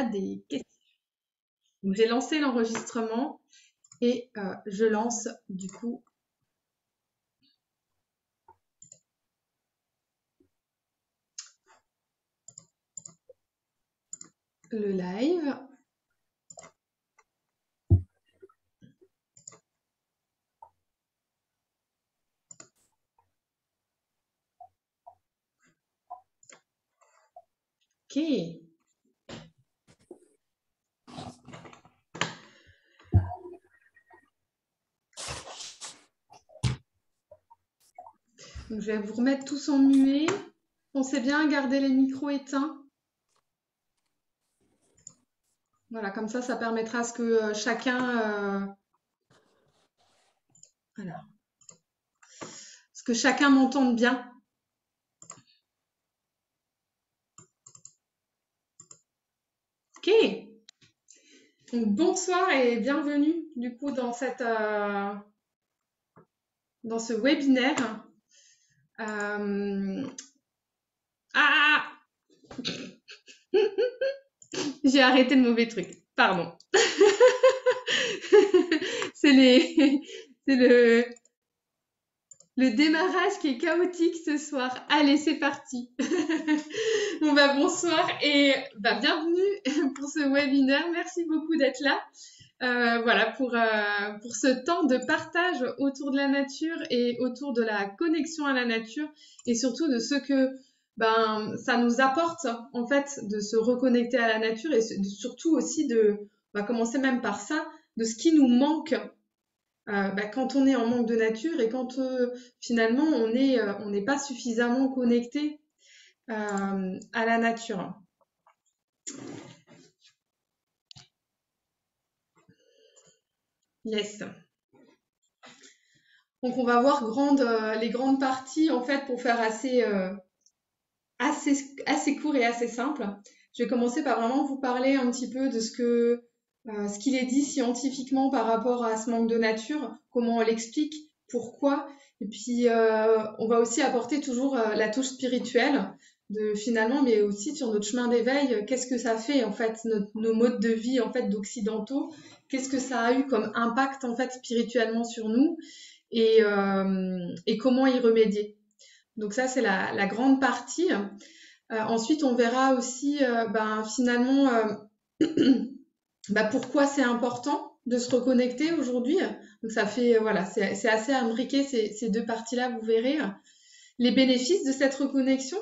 des questions. Donc, j'ai lancé l'enregistrement et je lance du coup le live. Ok. Donc, je vais vous remettre tous en muet. Pensez bien à garder les micros éteints. Voilà, comme ça permettra à ce que chacun, voilà, ce que chacun m'entende bien. Ok. Donc, bonsoir et bienvenue du coup dans dans ce webinaire. Ah, j'ai arrêté le mauvais truc. Pardon. c'est le démarrage qui est chaotique ce soir. Allez, c'est parti. Bon bah bonsoir et bienvenue pour ce webinaire. Merci beaucoup d'être là. Voilà pour ce temps de partage autour de la nature et autour de la connexion à la nature et surtout de ce que ça nous apporte en fait de se reconnecter à la nature et surtout aussi on va commencer même par ça, de ce qui nous manque quand on est en manque de nature et quand finalement on n'est pas suffisamment connecté à la nature. Yes. Donc on va voir les grandes parties en fait pour faire assez court et assez simple. Je vais commencer par vraiment vous parler un petit peu de ce qu'il est dit scientifiquement par rapport à ce manque de nature, comment on l'explique, pourquoi, et puis on va aussi apporter toujours la touche spirituelle de finalement, mais aussi sur notre chemin d'éveil, qu'est-ce que ça fait en fait nos modes de vie en fait d'occidentaux, qu'est-ce que ça a eu comme impact en fait spirituellement sur nous et comment y remédier. Donc ça c'est la grande partie. Ensuite, on verra aussi finalement pourquoi c'est important de se reconnecter aujourd'hui. Donc ça fait voilà, c'est assez imbriqué ces deux parties-là, vous verrez. Les bénéfices de cette reconnexion.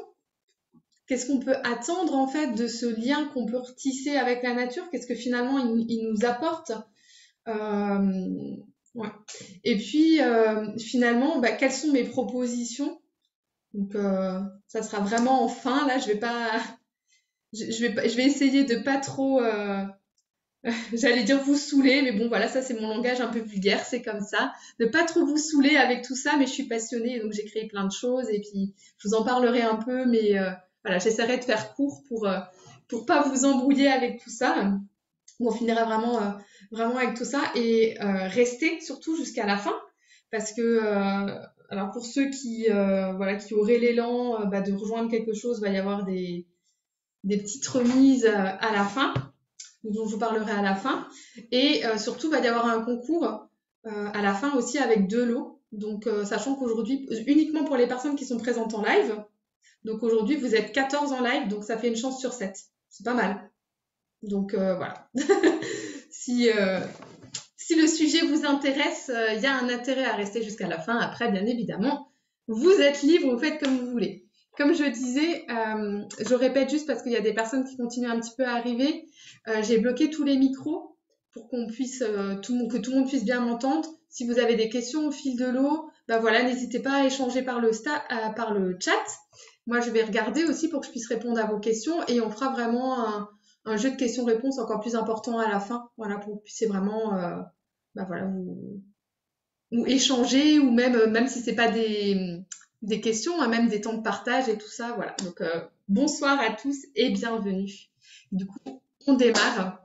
Qu'est-ce qu'on peut attendre en fait de ce lien qu'on peut retisser avec la nature? Qu'est-ce que finalement il nous apporte? Ouais. Et puis finalement, quelles sont mes propositions? Donc ça sera vraiment en fin. Là, je vais essayer de pas trop, j'allais dire vous saouler, mais bon voilà, ça c'est mon langage un peu vulgaire, c'est comme ça. De pas trop vous saouler avec tout ça, mais je suis passionnée, donc j'ai créé plein de choses et puis je vous en parlerai un peu, mais voilà, j'essaierai de faire court pour pas vous embrouiller avec tout ça. On finira vraiment avec tout ça et rester surtout jusqu'à la fin, parce que alors pour ceux qui qui auraient l'élan de rejoindre quelque chose, va y avoir des petites remises à la fin, dont je vous parlerai à la fin. Et surtout, va y avoir un concours à la fin aussi avec 2 lots. Donc, sachant qu'aujourd'hui, uniquement pour les personnes qui sont présentes en live, donc aujourd'hui, vous êtes 14 en live, donc ça fait une chance sur 7. C'est pas mal. Donc, voilà. Si le sujet vous intéresse, il y a un intérêt à rester jusqu'à la fin. Après, bien évidemment, vous êtes libre, vous faites comme vous voulez. Comme je disais, je répète juste parce qu'il y a des personnes qui continuent un petit peu à arriver. J'ai bloqué tous les micros pour qu'on puisse, que tout le monde puisse bien m'entendre. Si vous avez des questions au fil de l'eau, voilà, n'hésitez pas à échanger par le chat. Moi, je vais regarder aussi pour que je puisse répondre à vos questions et on fera vraiment un jeu de questions-réponses encore plus important à la fin. Voilà, pour que vous puissiez vraiment voilà, ou échanger, ou même si c'est pas des questions, hein, même des temps de partage et tout ça. Voilà. Donc, bonsoir à tous et bienvenue. Du coup, on démarre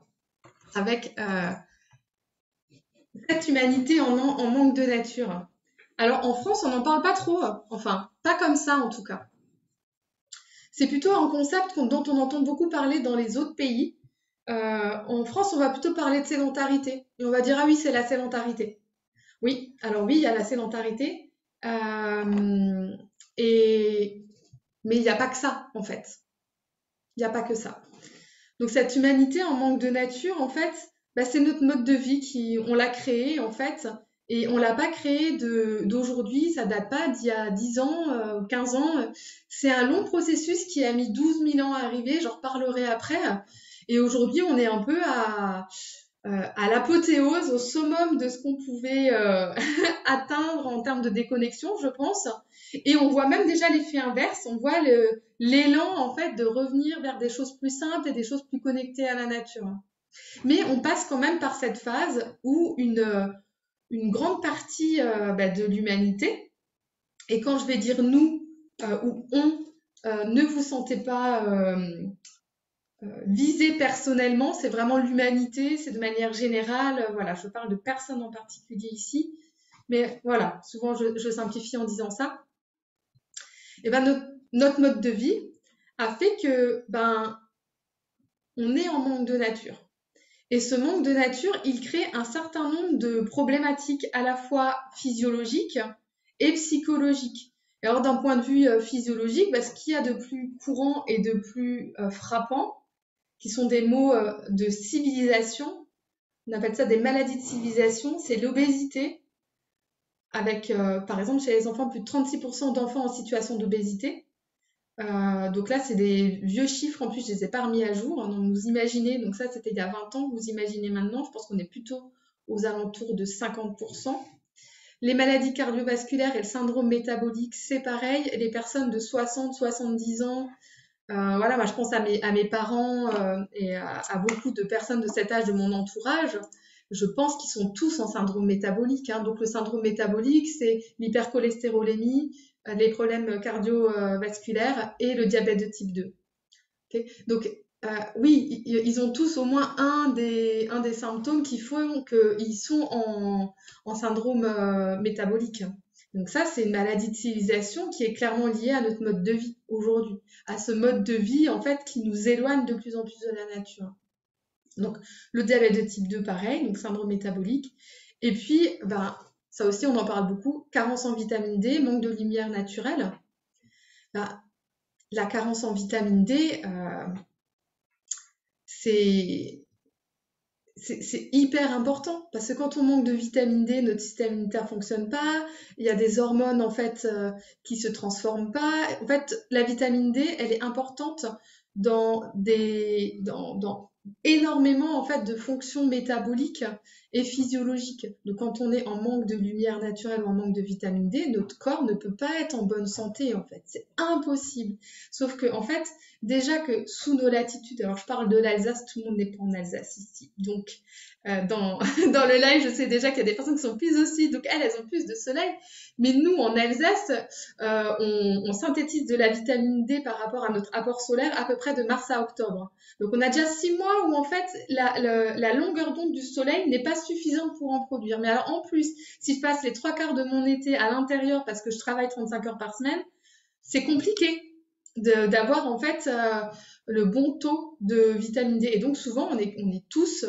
avec cette humanité en manque de nature. Alors, en France, on n'en parle pas trop. Enfin, pas comme ça, en tout cas. C'est plutôt un concept dont on entend beaucoup parler dans les autres pays. En France, on va plutôt parler de sédentarité. Et on va dire, ah oui, c'est la sédentarité. Oui, alors oui, il y a la sédentarité. Euh, et... Mais il n'y a pas que ça, en fait. Il n'y a pas que ça. Donc cette humanité en manque de nature, en fait, bah, c'est notre mode de vie on l'a créé, en fait. Et on l'a pas créé d'aujourd'hui, ça date pas d'il y a 10 ans, 15 ans. C'est un long processus qui a mis 12 000 ans à arriver, j'en reparlerai après. Et aujourd'hui, on est un peu à l'apothéose, au summum de ce qu'on pouvait atteindre en termes de déconnexion, je pense. Et on voit même déjà l'effet inverse, on voit l'élan en fait de revenir vers des choses plus simples et des choses plus connectées à la nature. Mais on passe quand même par cette phase où une grande partie de l'humanité, et quand je vais dire nous ou on, ne vous sentez pas visé personnellement, c'est vraiment l'humanité, c'est de manière générale, voilà, je parle de personne en particulier ici, mais voilà, souvent je simplifie en disant ça. Et ben notre mode de vie a fait que on est en manque de nature. Et ce manque de nature, il crée un certain nombre de problématiques à la fois physiologiques et psychologiques. Et alors d'un point de vue physiologique, ce qu'il y a de plus courant et de plus frappant, qui sont des mots de civilisation, on appelle ça des maladies de civilisation, c'est l'obésité, avec par exemple chez les enfants plus de 36% d'enfants en situation d'obésité. Donc là, c'est des vieux chiffres, en plus je les ai pas remis à jour, hein, donc vous imaginez, donc ça c'était il y a 20 ans, vous imaginez maintenant, je pense qu'on est plutôt aux alentours de 50%. Les maladies cardiovasculaires et le syndrome métabolique, c'est pareil, les personnes de 60-70 ans, voilà, moi je pense à mes parents et à beaucoup de personnes de cet âge de mon entourage. Je pense qu'ils sont tous en syndrome métabolique, hein. Donc le syndrome métabolique, c'est l'hypercholestérolémie, les problèmes cardiovasculaires et le diabète de type 2. Okay. Donc oui, ils ont tous au moins un des symptômes qui font qu'ils sont en syndrome métabolique. Donc ça, c'est une maladie de civilisation qui est clairement liée à notre mode de vie aujourd'hui, à ce mode de vie en fait qui nous éloigne de plus en plus de la nature. Donc le diabète de type 2, pareil, donc syndrome métabolique. Et puis, ça aussi, on en parle beaucoup, carence en vitamine D, manque de lumière naturelle. La carence en vitamine D, c'est hyper important parce que quand on manque de vitamine D, notre système immunitaire fonctionne pas. Il y a des hormones en fait qui se transforment pas. En fait, la vitamine D, elle est importante dans énormément en fait de fonctions métaboliques et physiologiques. Donc quand on est en manque de lumière naturelle ou en manque de vitamine D, notre corps ne peut pas être en bonne santé en fait. C'est impossible. Sauf que en fait, déjà que sous nos latitudes, alors je parle de l'Alsace, tout le monde n'est pas en Alsace ici. Donc dans le live, je sais déjà qu'il y a des personnes qui sont plus au sud, donc elles ont plus de soleil. Mais nous, en Alsace, on synthétise de la vitamine D par rapport à notre apport solaire à peu près de mars à octobre. Donc on a déjà 6 mois où en fait la longueur d'onde du soleil n'est pas suffisante pour en produire. Mais alors en plus, si je passe les 3 quarts de mon été à l'intérieur parce que je travaille 35 heures par semaine, c'est compliqué d'avoir en fait le bon taux de vitamine D. Et donc souvent on est tous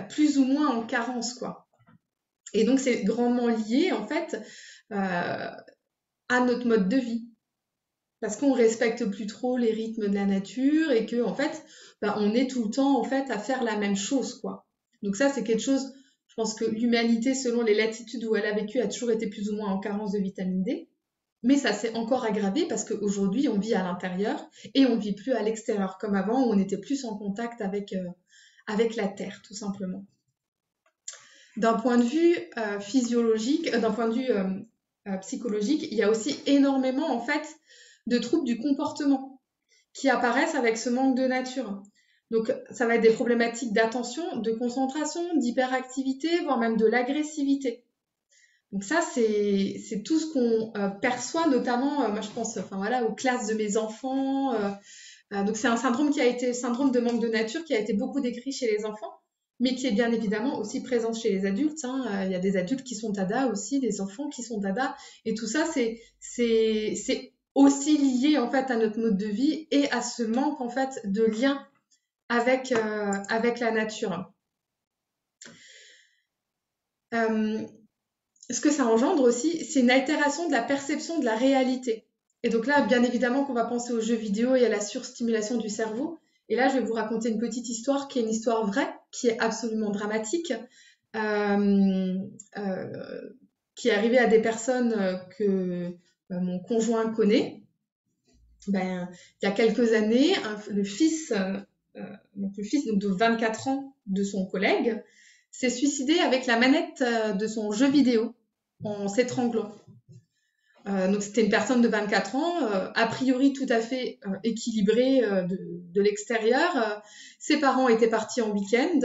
plus ou moins en carence, quoi. Et donc c'est grandement lié en fait à notre mode de vie. Parce qu'on respecte plus trop les rythmes de la nature et que en fait, on est tout le temps en fait à faire la même chose, quoi. Donc ça, c'est quelque chose. Je pense que l'humanité, selon les latitudes où elle a vécu, a toujours été plus ou moins en carence de vitamine D. Mais ça s'est encore aggravé parce qu'aujourd'hui, on vit à l'intérieur et on vit plus à l'extérieur comme avant où on était plus en contact avec la terre, tout simplement. D'un point de vue physiologique, d'un point de vue psychologique, il y a aussi énormément en fait de troubles du comportement qui apparaissent avec ce manque de nature. Donc ça va être des problématiques d'attention, de concentration, d'hyperactivité, voire même de l'agressivité. Donc ça, c'est tout ce qu'on perçoit, notamment, moi je pense, aux classes de mes enfants. Donc c'est un syndrome syndrome de manque de nature qui a été beaucoup décrit chez les enfants, mais qui est bien évidemment aussi présent chez les adultes. Hein. Il y a des adultes qui sont dada aussi, des enfants qui sont dada, et tout ça, c'est aussi lié en fait à notre mode de vie et à ce manque en fait de lien avec la nature. Ce que ça engendre aussi, c'est une altération de la perception de la réalité. Et donc là, bien évidemment qu'on va penser aux jeux vidéo et à la surstimulation du cerveau. Et là, je vais vous raconter une petite histoire qui est une histoire vraie, qui est absolument dramatique, euh, euh, qui est arrivée à des personnes que mon conjoint connaît. Ben, il y a quelques années, le fils, donc de 24 ans de son collègue s'est suicidé avec la manette de son jeu vidéo en s'étranglant. Donc c'était une personne de 24 ans, a priori tout à fait équilibrée de l'extérieur. Ses parents étaient partis en week-end.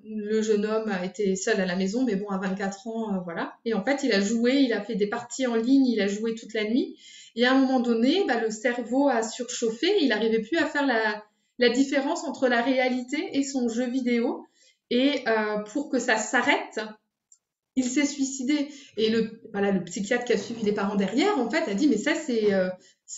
Le jeune homme a été seul à la maison, mais bon, à 24 ans, voilà. Et en fait, il a joué, il a fait des parties en ligne, il a joué toute la nuit. Et à un moment donné, le cerveau a surchauffé, il n'arrivait plus à faire la différence entre la réalité et son jeu vidéo. Et pour que ça s'arrête, il s'est suicidé. Et le psychiatre qui a suivi les parents derrière, en fait, a dit, mais ça, c'est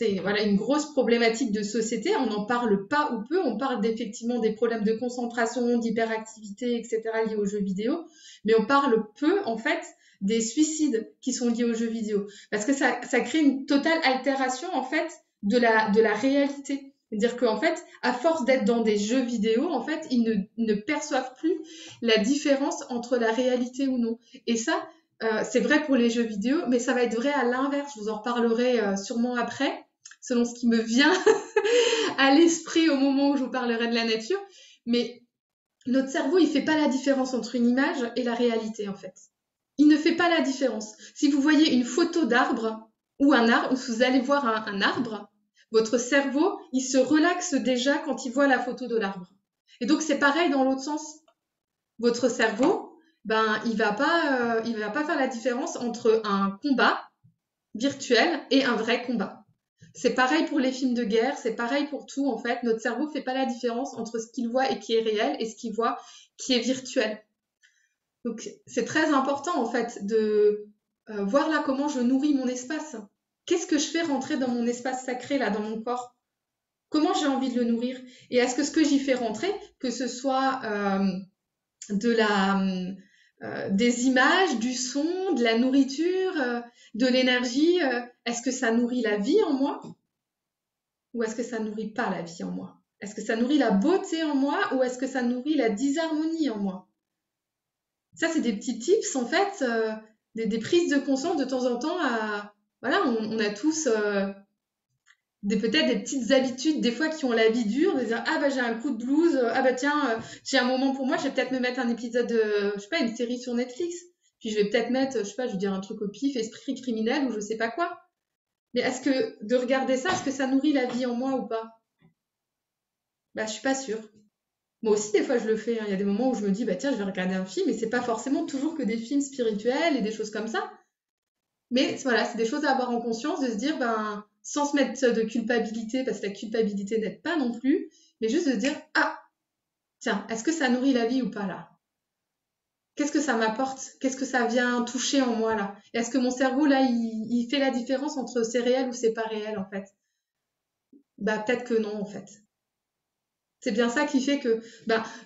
une grosse problématique de société. On n'en parle pas ou peu. On parle effectivement des problèmes de concentration, d'hyperactivité, etc. liés aux jeux vidéo. Mais on parle peu, en fait, des suicides qui sont liés aux jeux vidéo. Parce que ça crée une totale altération, en fait, de la réalité. C'est-à-dire qu'en fait, à force d'être dans des jeux vidéo, en fait, ils ne perçoivent plus la différence entre la réalité ou non. Et ça, c'est vrai pour les jeux vidéo, mais ça va être vrai à l'inverse. Je vous en reparlerai sûrement après, selon ce qui me vient à l'esprit au moment où je vous parlerai de la nature. Mais notre cerveau, il fait pas la différence entre une image et la réalité, en fait. Il ne fait pas la différence. Si vous voyez une photo d'arbre ou un arbre, ou si vous allez voir un arbre, votre cerveau, il se relaxe déjà quand il voit la photo de l'arbre. Et donc, c'est pareil dans l'autre sens. Votre cerveau, il va pas faire la différence entre un combat virtuel et un vrai combat. C'est pareil pour les films de guerre, c'est pareil pour tout en fait. Notre cerveau fait pas la différence entre ce qu'il voit et qui est réel et ce qu'il voit qui est virtuel. Donc c'est très important en fait de voir là comment je nourris mon espace. Qu'est-ce que je fais rentrer dans mon espace sacré là, dans mon corps? Comment j'ai envie de le nourrir? Et est-ce que ce que j'y fais rentrer, que ce soit des images, du son, de la nourriture, de l'énergie, est-ce que ça nourrit la vie en moi ou est-ce que ça nourrit pas la vie en moi? Est-ce que ça nourrit la beauté en moi ou est-ce que ça nourrit la disharmonie en moi? Ça, c'est des petits tips en fait, des prises de conscience de temps en temps. Voilà, on a tous peut-être des petites habitudes des fois qui ont la vie dure, de dire j'ai un coup de blues, tiens, j'ai un moment pour moi, je vais peut-être me mettre un épisode de, je sais pas, une série sur Netflix, puis je vais peut-être mettre, je sais pas, je vais dire un truc au pif, esprit criminel ou je sais pas quoi. Mais est-ce que de regarder ça, est-ce que ça nourrit la vie en moi ou pas? Je suis pas sûre. Moi aussi des fois je le fais, hein. Il y a des moments où je me dis tiens, je vais regarder un film et c'est pas forcément toujours que des films spirituels et des choses comme ça. Mais voilà, c'est des choses à avoir en conscience, de se dire, sans se mettre de culpabilité, parce que la culpabilité n'aide pas non plus, mais juste de se dire, tiens, est-ce que ça nourrit la vie ou pas là? Qu'est-ce que ça m'apporte? Qu'est-ce que ça vient toucher en moi là? Et est-ce que mon cerveau là, il fait la différence entre c'est réel ou c'est pas réel en fait? Peut-être que non en fait. C'est bien ça qui fait que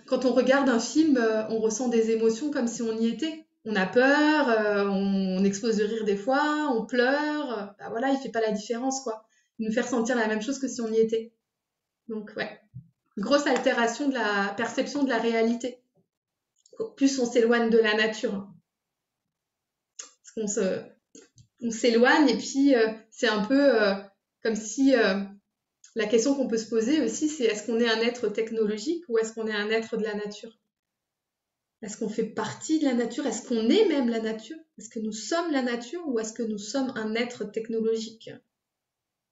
quand on regarde un film, on ressent des émotions comme si on y était. On a peur, on explose de rire des fois, on pleure. Voilà, il fait pas la différence, quoi. Il nous fait ressentir la même chose que si on y était. Donc, ouais. Grosse altération de la perception de la réalité. Plus on s'éloigne de la nature, hein. Parce on s'éloigne et puis c'est un peu comme si la question qu'on peut se poser aussi, c'est est-ce qu'on est un être technologique ou est-ce qu'on est un être de la nature? Est-ce qu'on fait partie de la nature? Est-ce qu'on est même la nature? Est-ce que nous sommes la nature ou est-ce que nous sommes un être technologique?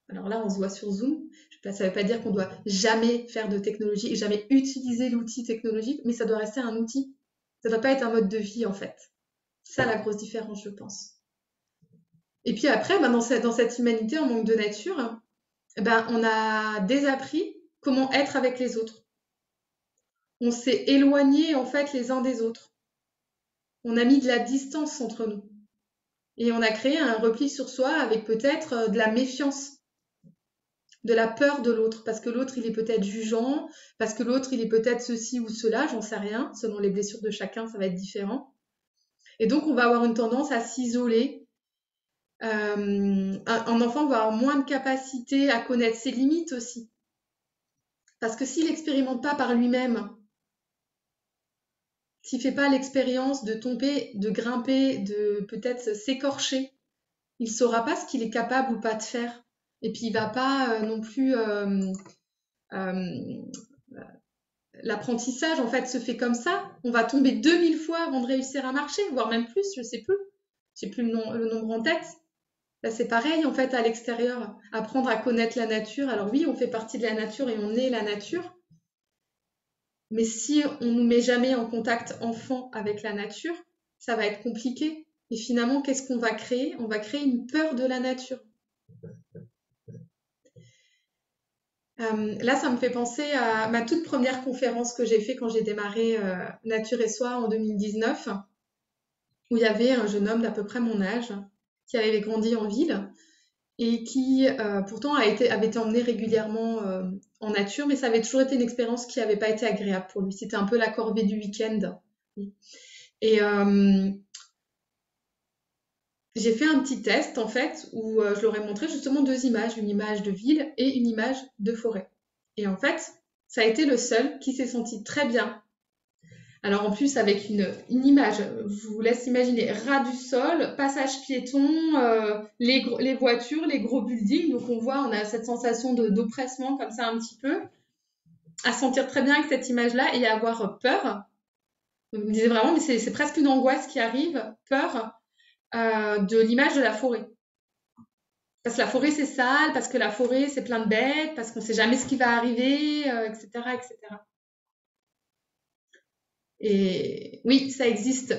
Alors là, on se voit sur Zoom. Ça ne veut pas dire qu'on doit jamais faire de technologie et jamais utiliser l'outil technologique, mais ça doit rester un outil. Ça ne doit pas être un mode de vie, en fait. C'est ça la grosse différence, je pense. Et puis après, dans cette humanité en manque de nature, on a désappris comment être avec les autres. On s'est éloigné en fait les uns des autres. On a mis de la distance entre nous. Et on a créé un repli sur soi avec peut-être de la méfiance. de la peur de l'autre, parce que l'autre, il est peut-être jugeant, parce que l'autre, il est peut-être ceci ou cela, j'en sais rien, selon les blessures de chacun, ça va être différent. Et donc, on va avoir une tendance à s'isoler. Un enfant va avoir moins de capacité à connaître ses limites aussi. Parce que s'il n'expérimente pas par lui-même, s'il ne fait pas l'expérience de tomber, de grimper, de peut-être s'écorcher, il ne saura pas ce qu'il est capable ou pas de faire. Et puis il ne va pas non plus... euh, L'apprentissage, en fait, se fait comme ça. On va tomber 2000 fois avant de réussir à marcher, voire même plus, je sais plus. J'ai plus le nombre en tête. Là, c'est pareil, en fait, à l'extérieur. Apprendre à connaître la nature. Alors oui, on fait partie de la nature et on est la nature. Mais si on nous met jamais en contact enfant avec la nature, ça va être compliqué. Et finalement, qu'est-ce qu'on va créer? On va créer une peur de la nature. Là, ça me fait penser à ma toute première conférence que j'ai fait quand j'ai démarré Nature et Soi en 2019, où il y avait un jeune homme d'à peu près mon âge qui avait grandi en ville et qui pourtant avait été emmené régulièrement en nature, mais ça avait toujours été une expérience qui n'avait pas été agréable pour lui. C'était un peu la corvée du week-end. Et j'ai fait un petit test en fait où je leur ai montré justement deux images, une image de ville et une image de forêt. Et en fait, ça a été le seul qui s'est senti très bien. Alors en plus avec une image, je vous laisse imaginer, ras du sol, passage piéton, les voitures, les gros buildings, donc on voit, on a cette sensation d'oppressement comme ça un petit peu, à sentir très bien avec cette image-là et à avoir peur. Donc, je me disais vraiment, mais c'est presque une angoisse qui arrive, peur de l'image de la forêt. Parce que la forêt c'est sale, parce que la forêt c'est plein de bêtes, parce qu'on sait jamais ce qui va arriver, etc., etc. Et oui, ça existe.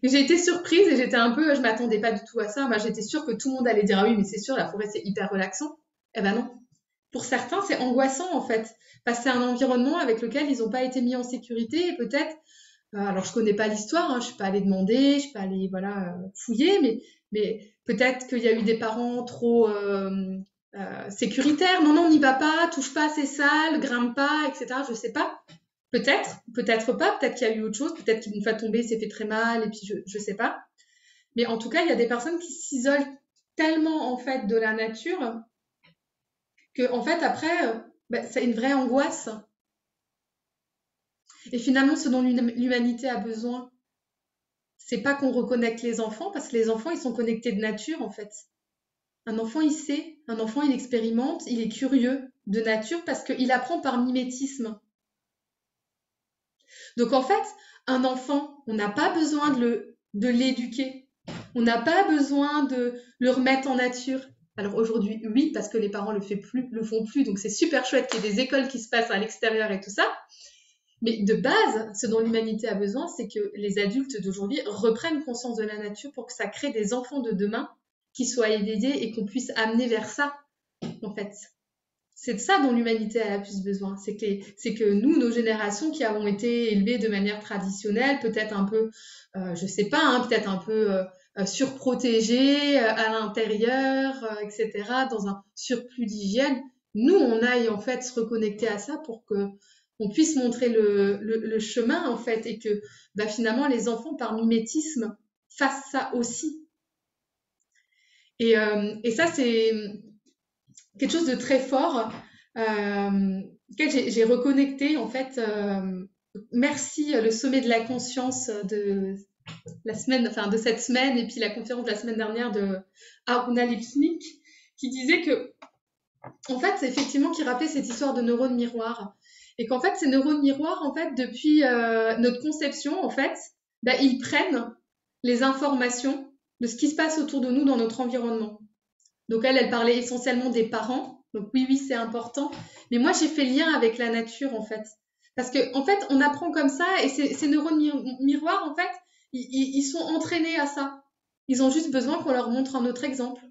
J'ai été surprise et je m'attendais pas du tout à ça. Moi, j'étais sûre que tout le monde allait dire, ah oui, mais c'est sûr, la forêt c'est hyper relaxant. Eh ben non. Pour certains, c'est angoissant en fait, parce que c'est un environnement avec lequel ils n'ont pas été mis en sécurité et peut-être, alors je connais pas l'histoire, hein, je suis pas allée demander, je suis pas allée voilà fouiller, mais peut-être qu'il y a eu des parents trop sécuritaires. Non, non, n'y va pas, touche pas, c'est sale, grimpe pas, etc. Je sais pas. Peut-être, peut-être pas, peut-être qu'il y a eu autre chose, peut-être qu'une fois tombé, il s'est fait très mal, et puis je sais pas. Mais en tout cas, il y a des personnes qui s'isolent tellement en fait de la nature que en fait après, c'est une vraie angoisse. Et finalement, ce dont l'humanité a besoin, c'est pas qu'on reconnecte les enfants, parce que les enfants, ils sont connectés de nature en fait. Un enfant, il sait, un enfant, il expérimente, il est curieux de nature parce qu'il apprend par mimétisme. Donc en fait, un enfant, on n'a pas besoin de l'éduquer. On n'a pas besoin de le remettre en nature. Alors aujourd'hui, oui, parce que les parents le font plus, donc c'est super chouette qu'il y ait des écoles qui se passent à l'extérieur et tout ça. Mais de base, ce dont l'humanité a besoin, c'est que les adultes d'aujourd'hui reprennent conscience de la nature pour que ça crée des enfants de demain qui soient aidés et qu'on puisse amener vers ça, en fait. C'est de ça dont l'humanité a le plus besoin. C'est que nous, nos générations qui avons été élevées de manière traditionnelle, peut-être un peu, je sais pas, hein, peut-être un peu surprotégées à l'intérieur, etc., dans un surplus d'hygiène, nous, on aille en fait se reconnecter à ça pour que on puisse montrer le chemin en fait et que bah, finalement les enfants par mimétisme fassent ça aussi. Et ça, c'est quelque chose de très fort auquel j'ai reconnecté en fait. Merci le sommet de la conscience de la semaine, enfin de cette semaine et puis la conférence de la semaine dernière de Aruna Lipsnik qui disait que en fait c'est effectivement qui rappelait cette histoire de neurones miroirs et qu'en fait ces neurones miroirs en fait depuis notre conception en fait bah, ils prennent les informations de ce qui se passe autour de nous dans notre environnement. Donc elle parlait essentiellement des parents. Donc oui, c'est important. Mais moi, j'ai fait lien avec la nature, en fait. Parce que, en fait, on apprend comme ça et ces neurones miroirs, en fait, ils sont entraînés à ça. Ils ont juste besoin qu'on leur montre un autre exemple.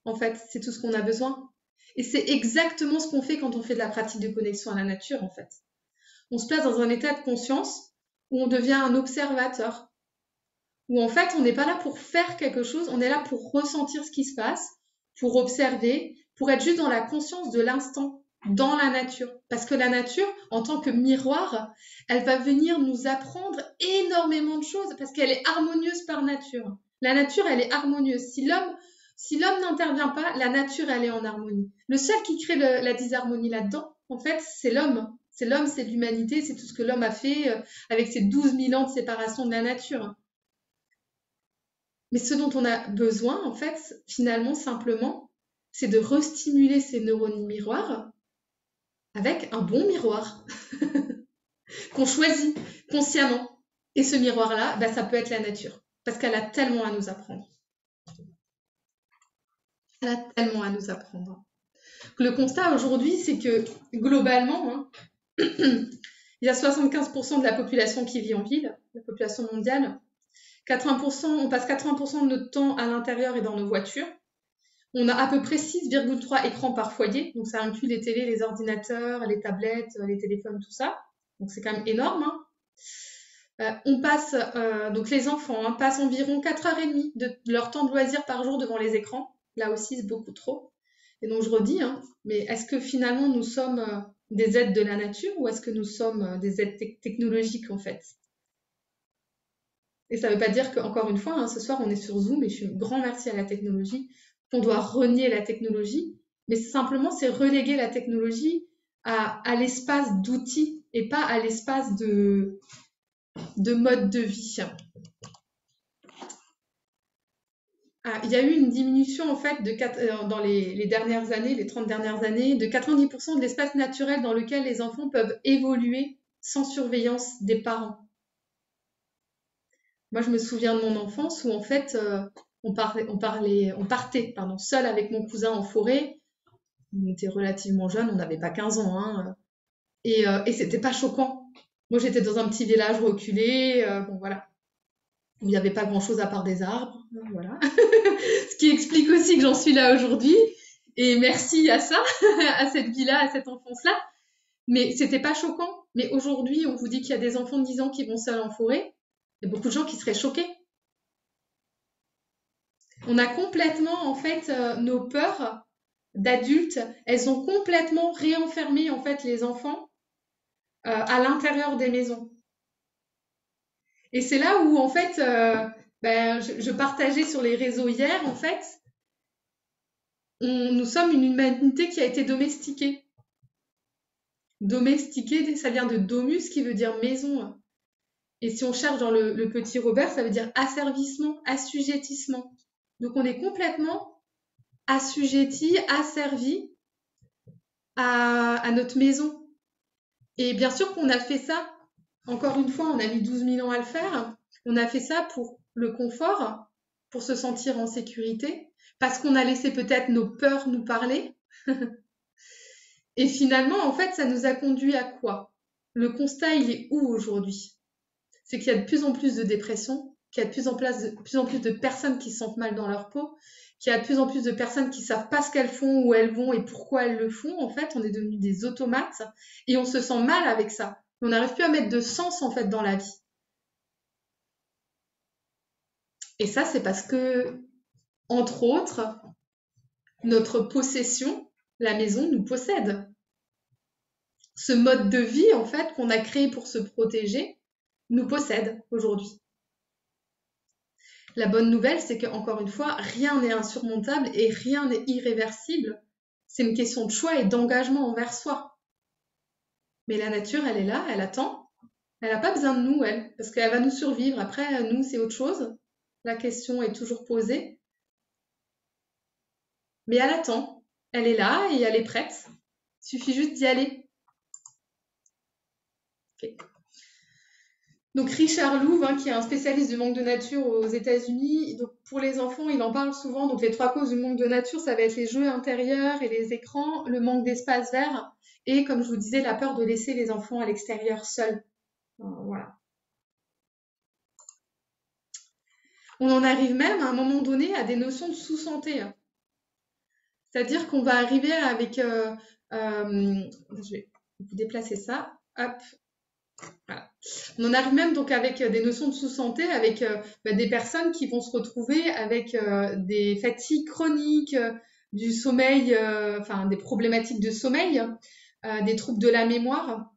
En fait, c'est tout ce qu'on a besoin. Et c'est exactement ce qu'on fait quand on fait de la pratique de connexion à la nature, en fait. On se place dans un état de conscience où on devient un observateur. Où en fait, on n'est pas là pour faire quelque chose, on est là pour ressentir ce qui se passe, pour observer, pour être juste dans la conscience de l'instant, dans la nature. Parce que la nature, en tant que miroir, elle va venir nous apprendre énormément de choses parce qu'elle est harmonieuse par nature. La nature, elle est harmonieuse. Si l'homme n'intervient pas, la nature, elle est en harmonie. Le seul qui crée la disharmonie là-dedans, en fait, c'est l'homme. C'est l'homme, c'est l'humanité, c'est tout ce que l'homme a fait avec ses 12 000 ans de séparation de la nature. Mais ce dont on a besoin, en fait, finalement, simplement, c'est de restimuler ces neurones miroirs avec un bon miroir qu'on choisit consciemment. Et ce miroir-là, bah, ça peut être la nature, parce qu'elle a tellement à nous apprendre. Elle a tellement à nous apprendre. Le constat aujourd'hui, c'est que globalement, hein, il y a 75% de la population qui vit en ville, la population mondiale. 80%, on passe 80% de notre temps à l'intérieur et dans nos voitures. On a à peu près 6,3 écrans par foyer, donc ça inclut les télés, les ordinateurs, les tablettes, les téléphones, tout ça. Donc c'est quand même énorme. Hein. Donc les enfants passent environ 4h30 de leur temps de loisir par jour devant les écrans. Là aussi, c'est beaucoup trop. Et donc je redis, mais est-ce que finalement nous sommes des êtres de la nature ou est-ce que nous sommes des êtres technologiques en fait? Et ça ne veut pas dire qu'encore une fois, ce soir on est sur Zoom et je suis un grand merci à la technologie, qu'on doit renier la technologie, mais simplement c'est reléguer la technologie à l'espace d'outils et pas à l'espace de mode de vie. Il y a eu une diminution en fait dans les dernières années, les 30 dernières années, de 90% de l'espace naturel dans lequel les enfants peuvent évoluer sans surveillance des parents. Moi, je me souviens de mon enfance où en fait, on partait seul avec mon cousin en forêt. On était relativement jeunes, on n'avait pas 15 ans, hein, et c'était pas choquant. Moi, j'étais dans un petit village reculé, bon voilà, où il n'y avait pas grand-chose à part des arbres, voilà. Ce qui explique aussi que j'en suis là aujourd'hui. Et merci à ça, à cette vie-là, à cette enfance-là. Mais c'était pas choquant. Mais aujourd'hui, on vous dit qu'il y a des enfants de 10 ans qui vont seuls en forêt. Il y a beaucoup de gens qui seraient choqués. On a complètement, en fait, nos peurs d'adultes, elles ont complètement réenfermé, en fait, les enfants à l'intérieur des maisons. Et c'est là où, en fait, je partageais sur les réseaux hier, en fait, nous sommes une humanité qui a été domestiquée. Domestiquée, ça vient de domus, qui veut dire maison. Et si on cherche dans le petit Robert, ça veut dire asservissement, assujettissement. Donc on est complètement assujetti, asservi à notre maison. Et bien sûr qu'on a fait ça, encore une fois, on a mis 12 000 ans à le faire. On a fait ça pour le confort, pour se sentir en sécurité, parce qu'on a laissé peut-être nos peurs nous parler. Et finalement, en fait, ça nous a conduit à quoi? Le constat, il est où aujourd'hui? C'est qu'il y a de plus en plus de dépression, qu'il y a de plus en plus de personnes qui se sentent mal dans leur peau, qu'il y a de plus en plus de personnes qui savent pas ce qu'elles font, où elles vont et pourquoi elles le font. En fait, on est devenus des automates et on se sent mal avec ça. On n'arrive plus à mettre de sens, en fait, dans la vie. Et ça, c'est parce que, entre autres, notre possession, la maison, nous possède. Ce mode de vie, en fait, qu'on a créé pour se protéger, nous possède aujourd'hui. La bonne nouvelle, c'est qu'encore une fois, rien n'est insurmontable et rien n'est irréversible. C'est une question de choix et d'engagement envers soi. Mais la nature, elle est là, elle attend. Elle n'a pas besoin de nous, elle, parce qu'elle va nous survivre. Après, nous, c'est autre chose. La question est toujours posée. Mais elle attend. Elle est là et elle est prête. Il suffit juste d'y aller. Okay. Donc Richard Louv, qui est un spécialiste du manque de nature aux États-Unis, donc pour les enfants, il en parle souvent. Donc les 3 causes du manque de nature, ça va être les jeux intérieurs et les écrans, le manque d'espace vert et, comme je vous disais, la peur de laisser les enfants à l'extérieur seuls. Voilà. On en arrive même à un moment donné à des notions de sous-santé. C'est-à-dire qu'on va arriver avec... je vais vous déplacer ça. Hop. Voilà. On en arrive même donc avec des notions de sous-santé, avec des personnes qui vont se retrouver avec des fatigues chroniques, du sommeil, enfin des problématiques de sommeil, des troubles de la mémoire,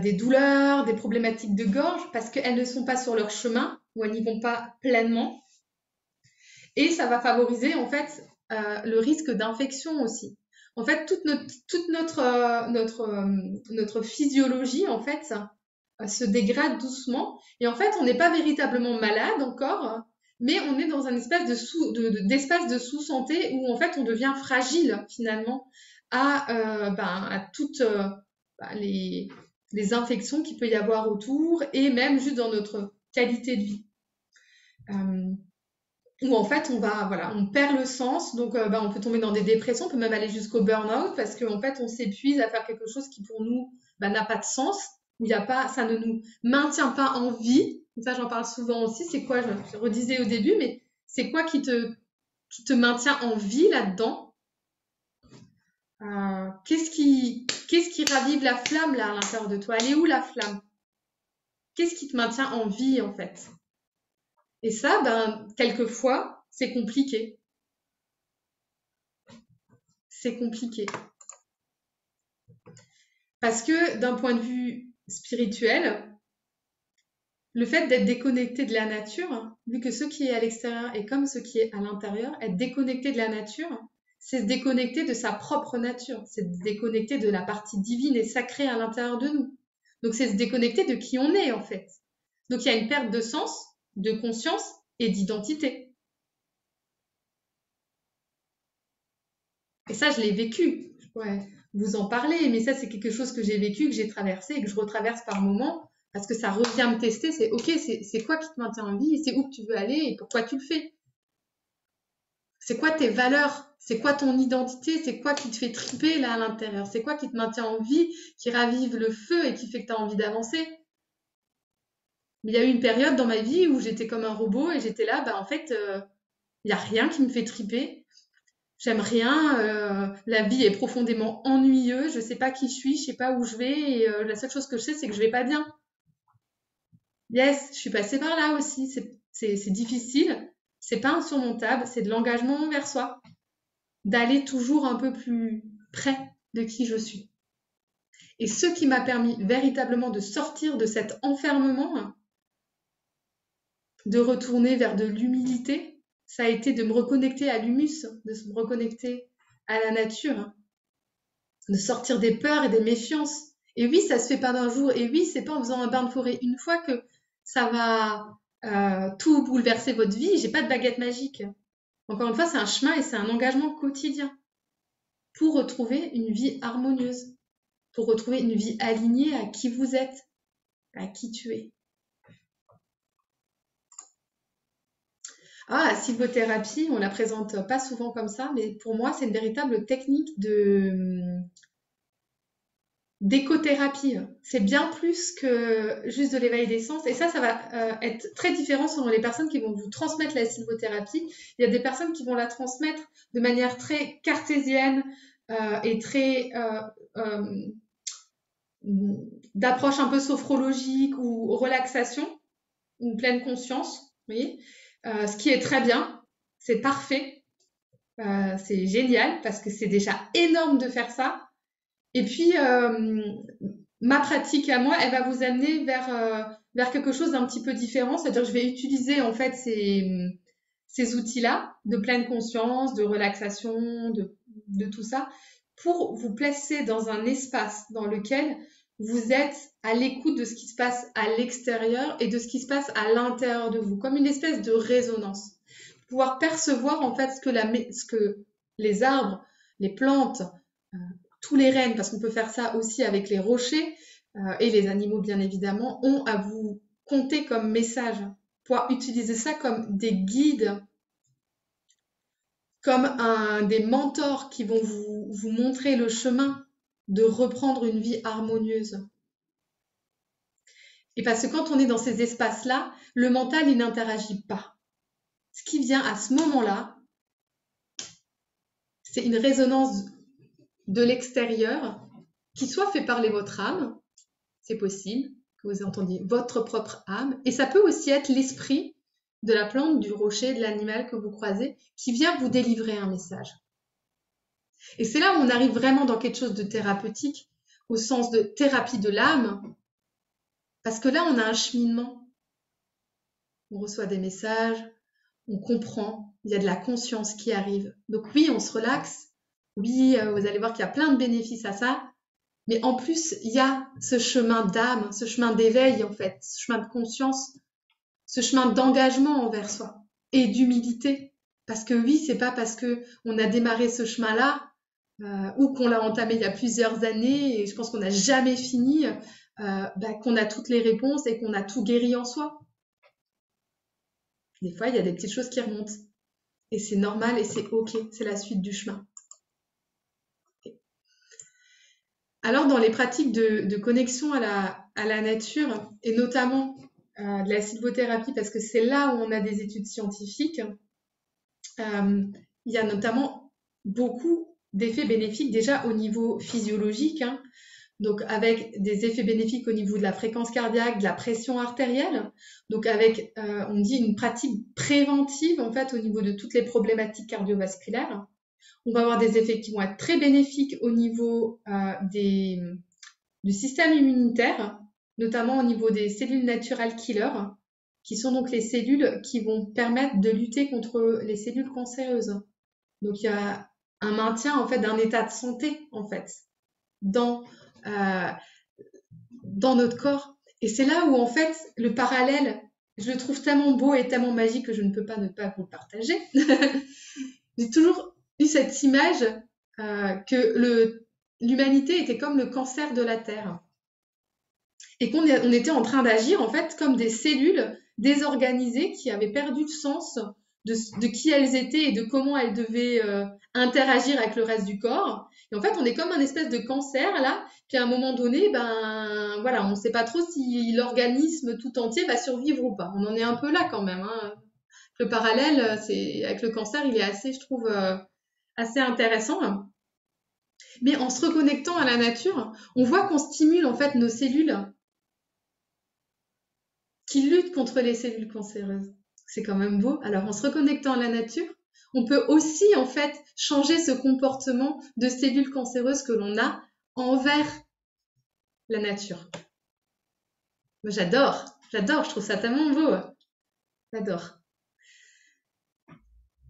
des douleurs, des problématiques de gorge, parce qu'elles ne sont pas sur leur chemin ou elles n'y vont pas pleinement. Et ça va favoriser en fait le risque d'infection aussi. En fait, notre physiologie en fait se dégrade doucement. Et en fait, on n'est pas véritablement malade encore, mais on est dans un espèce d'espace de sous-santé où en fait on devient fragile finalement à toutes les infections qu'il peut y avoir autour et même juste dans notre qualité de vie. Où en fait on perd le sens, donc on peut tomber dans des dépressions, on peut même aller jusqu'au burn-out parce qu'en fait on s'épuise à faire quelque chose qui pour nous n'a pas de sens, où ça ne nous maintient pas en vie. Et ça j'en parle souvent aussi, c'est quoi, je redisais au début, mais c'est quoi qui te maintient en vie là-dedans? Qu'est-ce qui ravive la flamme là à l'intérieur de toi? Elle est où la flamme? Qu'est-ce qui te maintient en vie en fait? Et ça, quelquefois, c'est compliqué. C'est compliqué. Parce que d'un point de vue spirituel, le fait d'être déconnecté de la nature, vu que ce qui est à l'extérieur est comme ce qui est à l'intérieur, être déconnecté de la nature, c'est se déconnecter de sa propre nature, c'est se déconnecter de la partie divine et sacrée à l'intérieur de nous. Donc c'est se déconnecter de qui on est en fait. Donc il y a une perte de sens, de conscience et d'identité. Et ça, je l'ai vécu. Je pourrais vous en parler, mais ça, c'est quelque chose que j'ai vécu, que j'ai traversé et que je retraverse par moments parce que ça revient me tester. C'est ok, c'est quoi qui te maintient en vie, c'est où que tu veux aller et pourquoi tu le fais. C'est quoi tes valeurs, c'est quoi ton identité, c'est quoi qui te fait triper là à l'intérieur, c'est quoi qui te maintient en vie, qui ravive le feu et qui fait que tu as envie d'avancer. Mais il y a eu une période dans ma vie où j'étais comme un robot et j'étais là, en fait, il n'y a rien qui me fait triper. J'aime rien, la vie est profondément ennuyeuse, je sais pas qui je suis, je sais pas où je vais, et la seule chose que je sais, c'est que je vais pas bien. Yes, je suis passée par là aussi, c'est difficile, c'est pas insurmontable, c'est de l'engagement envers soi, d'aller toujours un peu plus près de qui je suis. Et ce qui m'a permis véritablement de sortir de cet enfermement, de retourner vers de l'humilité, ça a été de me reconnecter à l'humus, de me reconnecter à la nature, de sortir des peurs et des méfiances. Et oui, ça se fait pas d'un jour. Et oui, c'est pas en faisant un bain de forêt une fois que ça va tout bouleverser votre vie. J'ai pas de baguette magique. Encore une fois, c'est un chemin et c'est un engagement quotidien pour retrouver une vie harmonieuse, pour retrouver une vie alignée à qui vous êtes, à qui tu es. Ah, la sylvothérapie, on la présente pas souvent comme ça, mais pour moi, c'est une véritable technique d'écothérapie. C'est bien plus que juste de l'éveil des sens. Et ça va être très différent selon les personnes qui vont vous transmettre la sylvothérapie. Il y a des personnes qui vont la transmettre de manière très cartésienne et très d'approche un peu sophrologique ou relaxation ou pleine conscience. Vous voyez, ce qui est très bien, c'est parfait, c'est génial parce que c'est déjà énorme de faire ça. Et puis, ma pratique à moi, elle va vous amener vers quelque chose d'un petit peu différent. C'est-à-dire que je vais utiliser en fait ces outils-là de pleine conscience, de relaxation, de tout ça, pour vous placer dans un espace dans lequel vous êtes à l'écoute de ce qui se passe à l'extérieur et de ce qui se passe à l'intérieur de vous, comme une espèce de résonance. Pouvoir percevoir en fait ce que les arbres, les plantes, tous les rennes, parce qu'on peut faire ça aussi avec les rochers et les animaux bien évidemment, ont à vous compter comme message. Pouvoir utiliser ça comme des guides, comme des mentors qui vont vous montrer le chemin de reprendre une vie harmonieuse. Et parce que quand on est dans ces espaces-là, le mental, il n'interagit pas. Ce qui vient à ce moment-là, c'est une résonance de l'extérieur qui soit fait parler votre âme, c'est possible que vous entendiez votre propre âme, et ça peut aussi être l'esprit de la plante, du rocher, de l'animal que vous croisez, qui vient vous délivrer un message. Et c'est là où on arrive vraiment dans quelque chose de thérapeutique, au sens de thérapie de l'âme, parce que là, on a un cheminement. On reçoit des messages, on comprend, il y a de la conscience qui arrive. Donc oui, on se relaxe. Oui, vous allez voir qu'il y a plein de bénéfices à ça. Mais en plus, il y a ce chemin d'âme, ce chemin d'éveil, en fait, ce chemin de conscience, ce chemin d'engagement envers soi et d'humilité. Parce que oui, c'est pas parce que on a démarré ce chemin-là ou qu'on l'a entamé il y a plusieurs années et je pense qu'on n'a jamais fini, qu'on a toutes les réponses et qu'on a tout guéri en soi. Des fois, il y a des petites choses qui remontent et c'est normal et c'est ok, c'est la suite du chemin. Alors, dans les pratiques de connexion à la nature, et notamment de la sylvothérapie, parce que c'est là où on a des études scientifiques, il y a notamment beaucoup d'effets bénéfiques déjà au niveau physiologique, hein, donc avec des effets bénéfiques au niveau de la fréquence cardiaque, de la pression artérielle, donc avec, on dit, une pratique préventive en fait au niveau de toutes les problématiques cardiovasculaires. On va avoir des effets qui vont être très bénéfiques au niveau du système immunitaire, notamment au niveau des cellules natural killers, qui sont donc les cellules qui vont permettre de lutter contre les cellules cancéreuses. Donc il y a un maintien en fait d'un état de santé en fait dans notre corps. Et c'est là où en fait le parallèle, je le trouve tellement beau et tellement magique que je ne peux pas ne pas vous le partager. J'ai toujours eu cette image que l'humanité était comme le cancer de la Terre et qu'on était en train d'agir en fait comme des cellules désorganisées qui avaient perdu le sens de qui elles étaient et de comment elles devaient interagir avec le reste du corps. Et en fait, on est comme un espèce de cancer là, puis à un moment donné, ben voilà, on ne sait pas trop si l'organisme tout entier va survivre ou pas. On en est un peu là quand même, hein. Le parallèle, c'est avec le cancer, il est assez, je trouve, assez intéressant. Mais en se reconnectant à la nature, on voit qu'on stimule en fait nos cellules qui luttent contre les cellules cancéreuses. C'est quand même beau. Alors en se reconnectant à la nature, on peut aussi en fait changer ce comportement de cellules cancéreuses que l'on a envers la nature. Moi, j'adore, je trouve ça tellement beau. J'adore.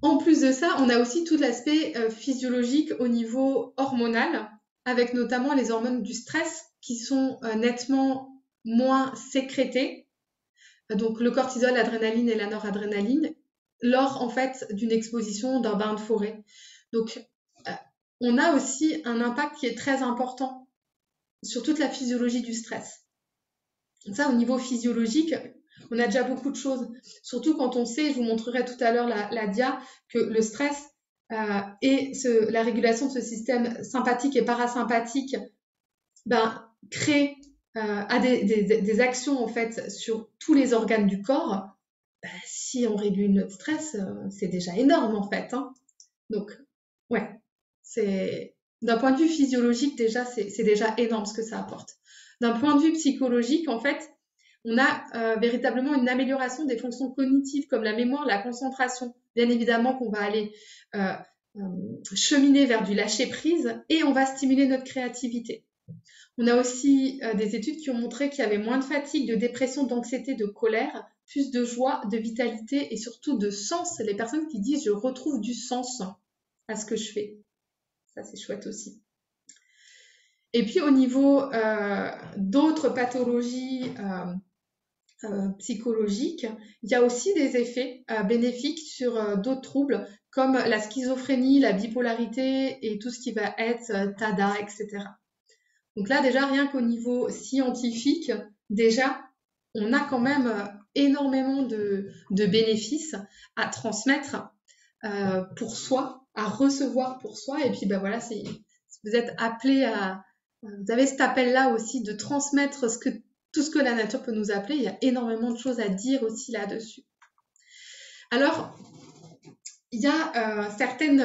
En plus de ça, on a aussi tout l'aspect physiologique au niveau hormonal, avec notamment les hormones du stress qui sont nettement moins sécrétées, donc le cortisol, l'adrénaline et la noradrénaline, lors en fait d'une exposition d'un bain de forêt. Donc on a aussi un impact qui est très important sur toute la physiologie du stress. Ça, au niveau physiologique, on a déjà beaucoup de choses, surtout quand on sait, je vous montrerai tout à l'heure la dia, que le stress et la régulation de ce système sympathique et parasympathique crée a des actions en fait sur tous les organes du corps. Si on régule notre stress, c'est déjà énorme en fait, hein. Donc, ouais, c'est d'un point de vue physiologique déjà, c'est déjà énorme ce que ça apporte. D'un point de vue psychologique, en fait, on a véritablement une amélioration des fonctions cognitives comme la mémoire, la concentration. Bien évidemment qu'on va aller cheminer vers du lâcher-prise et on va stimuler notre créativité. On a aussi des études qui ont montré qu'il y avait moins de fatigue, de dépression, d'anxiété, de colère, plus de joie, de vitalité et surtout de sens. Les personnes qui disent « je retrouve du sens à ce que je fais ». Ça, c'est chouette aussi. Et puis, au niveau d'autres pathologies psychologiques, il y a aussi des effets bénéfiques sur d'autres troubles comme la schizophrénie, la bipolarité et tout ce qui va être TADA, etc. Donc là, déjà, rien qu'au niveau scientifique, déjà, on a quand même énormément de bénéfices à transmettre pour soi, à recevoir pour soi. Et puis, ben voilà, si vous êtes appelé à... Vous avez cet appel-là aussi de transmettre tout ce que la nature peut nous appeler. Il y a énormément de choses à dire aussi là-dessus. Alors, il y a certaines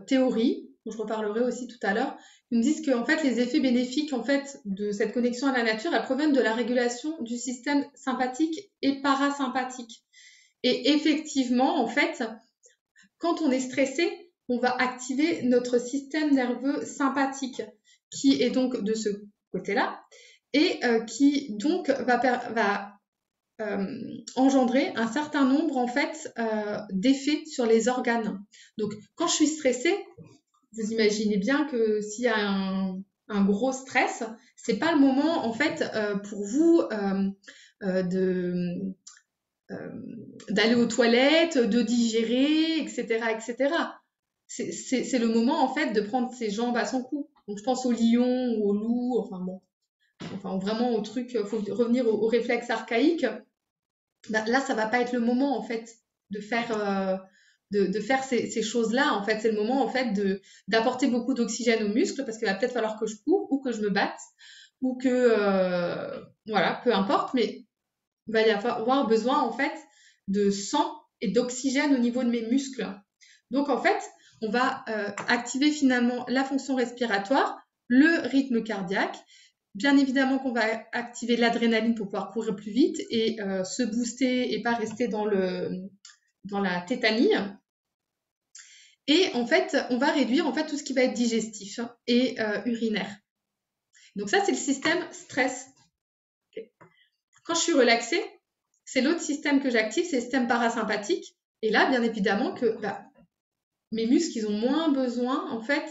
théories, dont je reparlerai aussi tout à l'heure, qui me disent que en fait, les effets bénéfiques en fait, de cette connexion à la nature, elles proviennent de la régulation du système sympathique et parasympathique. Et effectivement, en fait, quand on est stressé, on va activer notre système nerveux sympathique, qui est donc de ce côté-là, et qui donc va engendrer un certain nombre en fait d'effets sur les organes. Donc quand je suis stressée, vous imaginez bien que s'il y a un gros stress, c'est pas le moment en fait pour vous de d'aller aux toilettes, de digérer, etc., etc. C'est le moment en fait de prendre ses jambes à son cou. Donc je pense au lion ou au loup, enfin bon, enfin vraiment au truc, faut revenir au réflexe archaïque. Bah, là, ça va pas être le moment en fait de faire ces choses-là. En fait, c'est le moment en fait d'apporter beaucoup d'oxygène aux muscles parce qu'il va peut-être falloir que je cours ou que je me batte ou que voilà, peu importe, mais il va y avoir besoin en fait de sang et d'oxygène au niveau de mes muscles. Donc en fait, on va activer finalement la fonction respiratoire, le rythme cardiaque. Bien évidemment qu'on va activer l'adrénaline pour pouvoir courir plus vite et se booster et pas rester dans la tétanie. Et en fait, on va réduire en fait tout ce qui va être digestif et urinaire. Donc ça, c'est le système stress. Okay. Quand je suis relaxée, c'est l'autre système que j'active, c'est le système parasympathique. Et là, bien évidemment que mes muscles, ils ont moins besoin en fait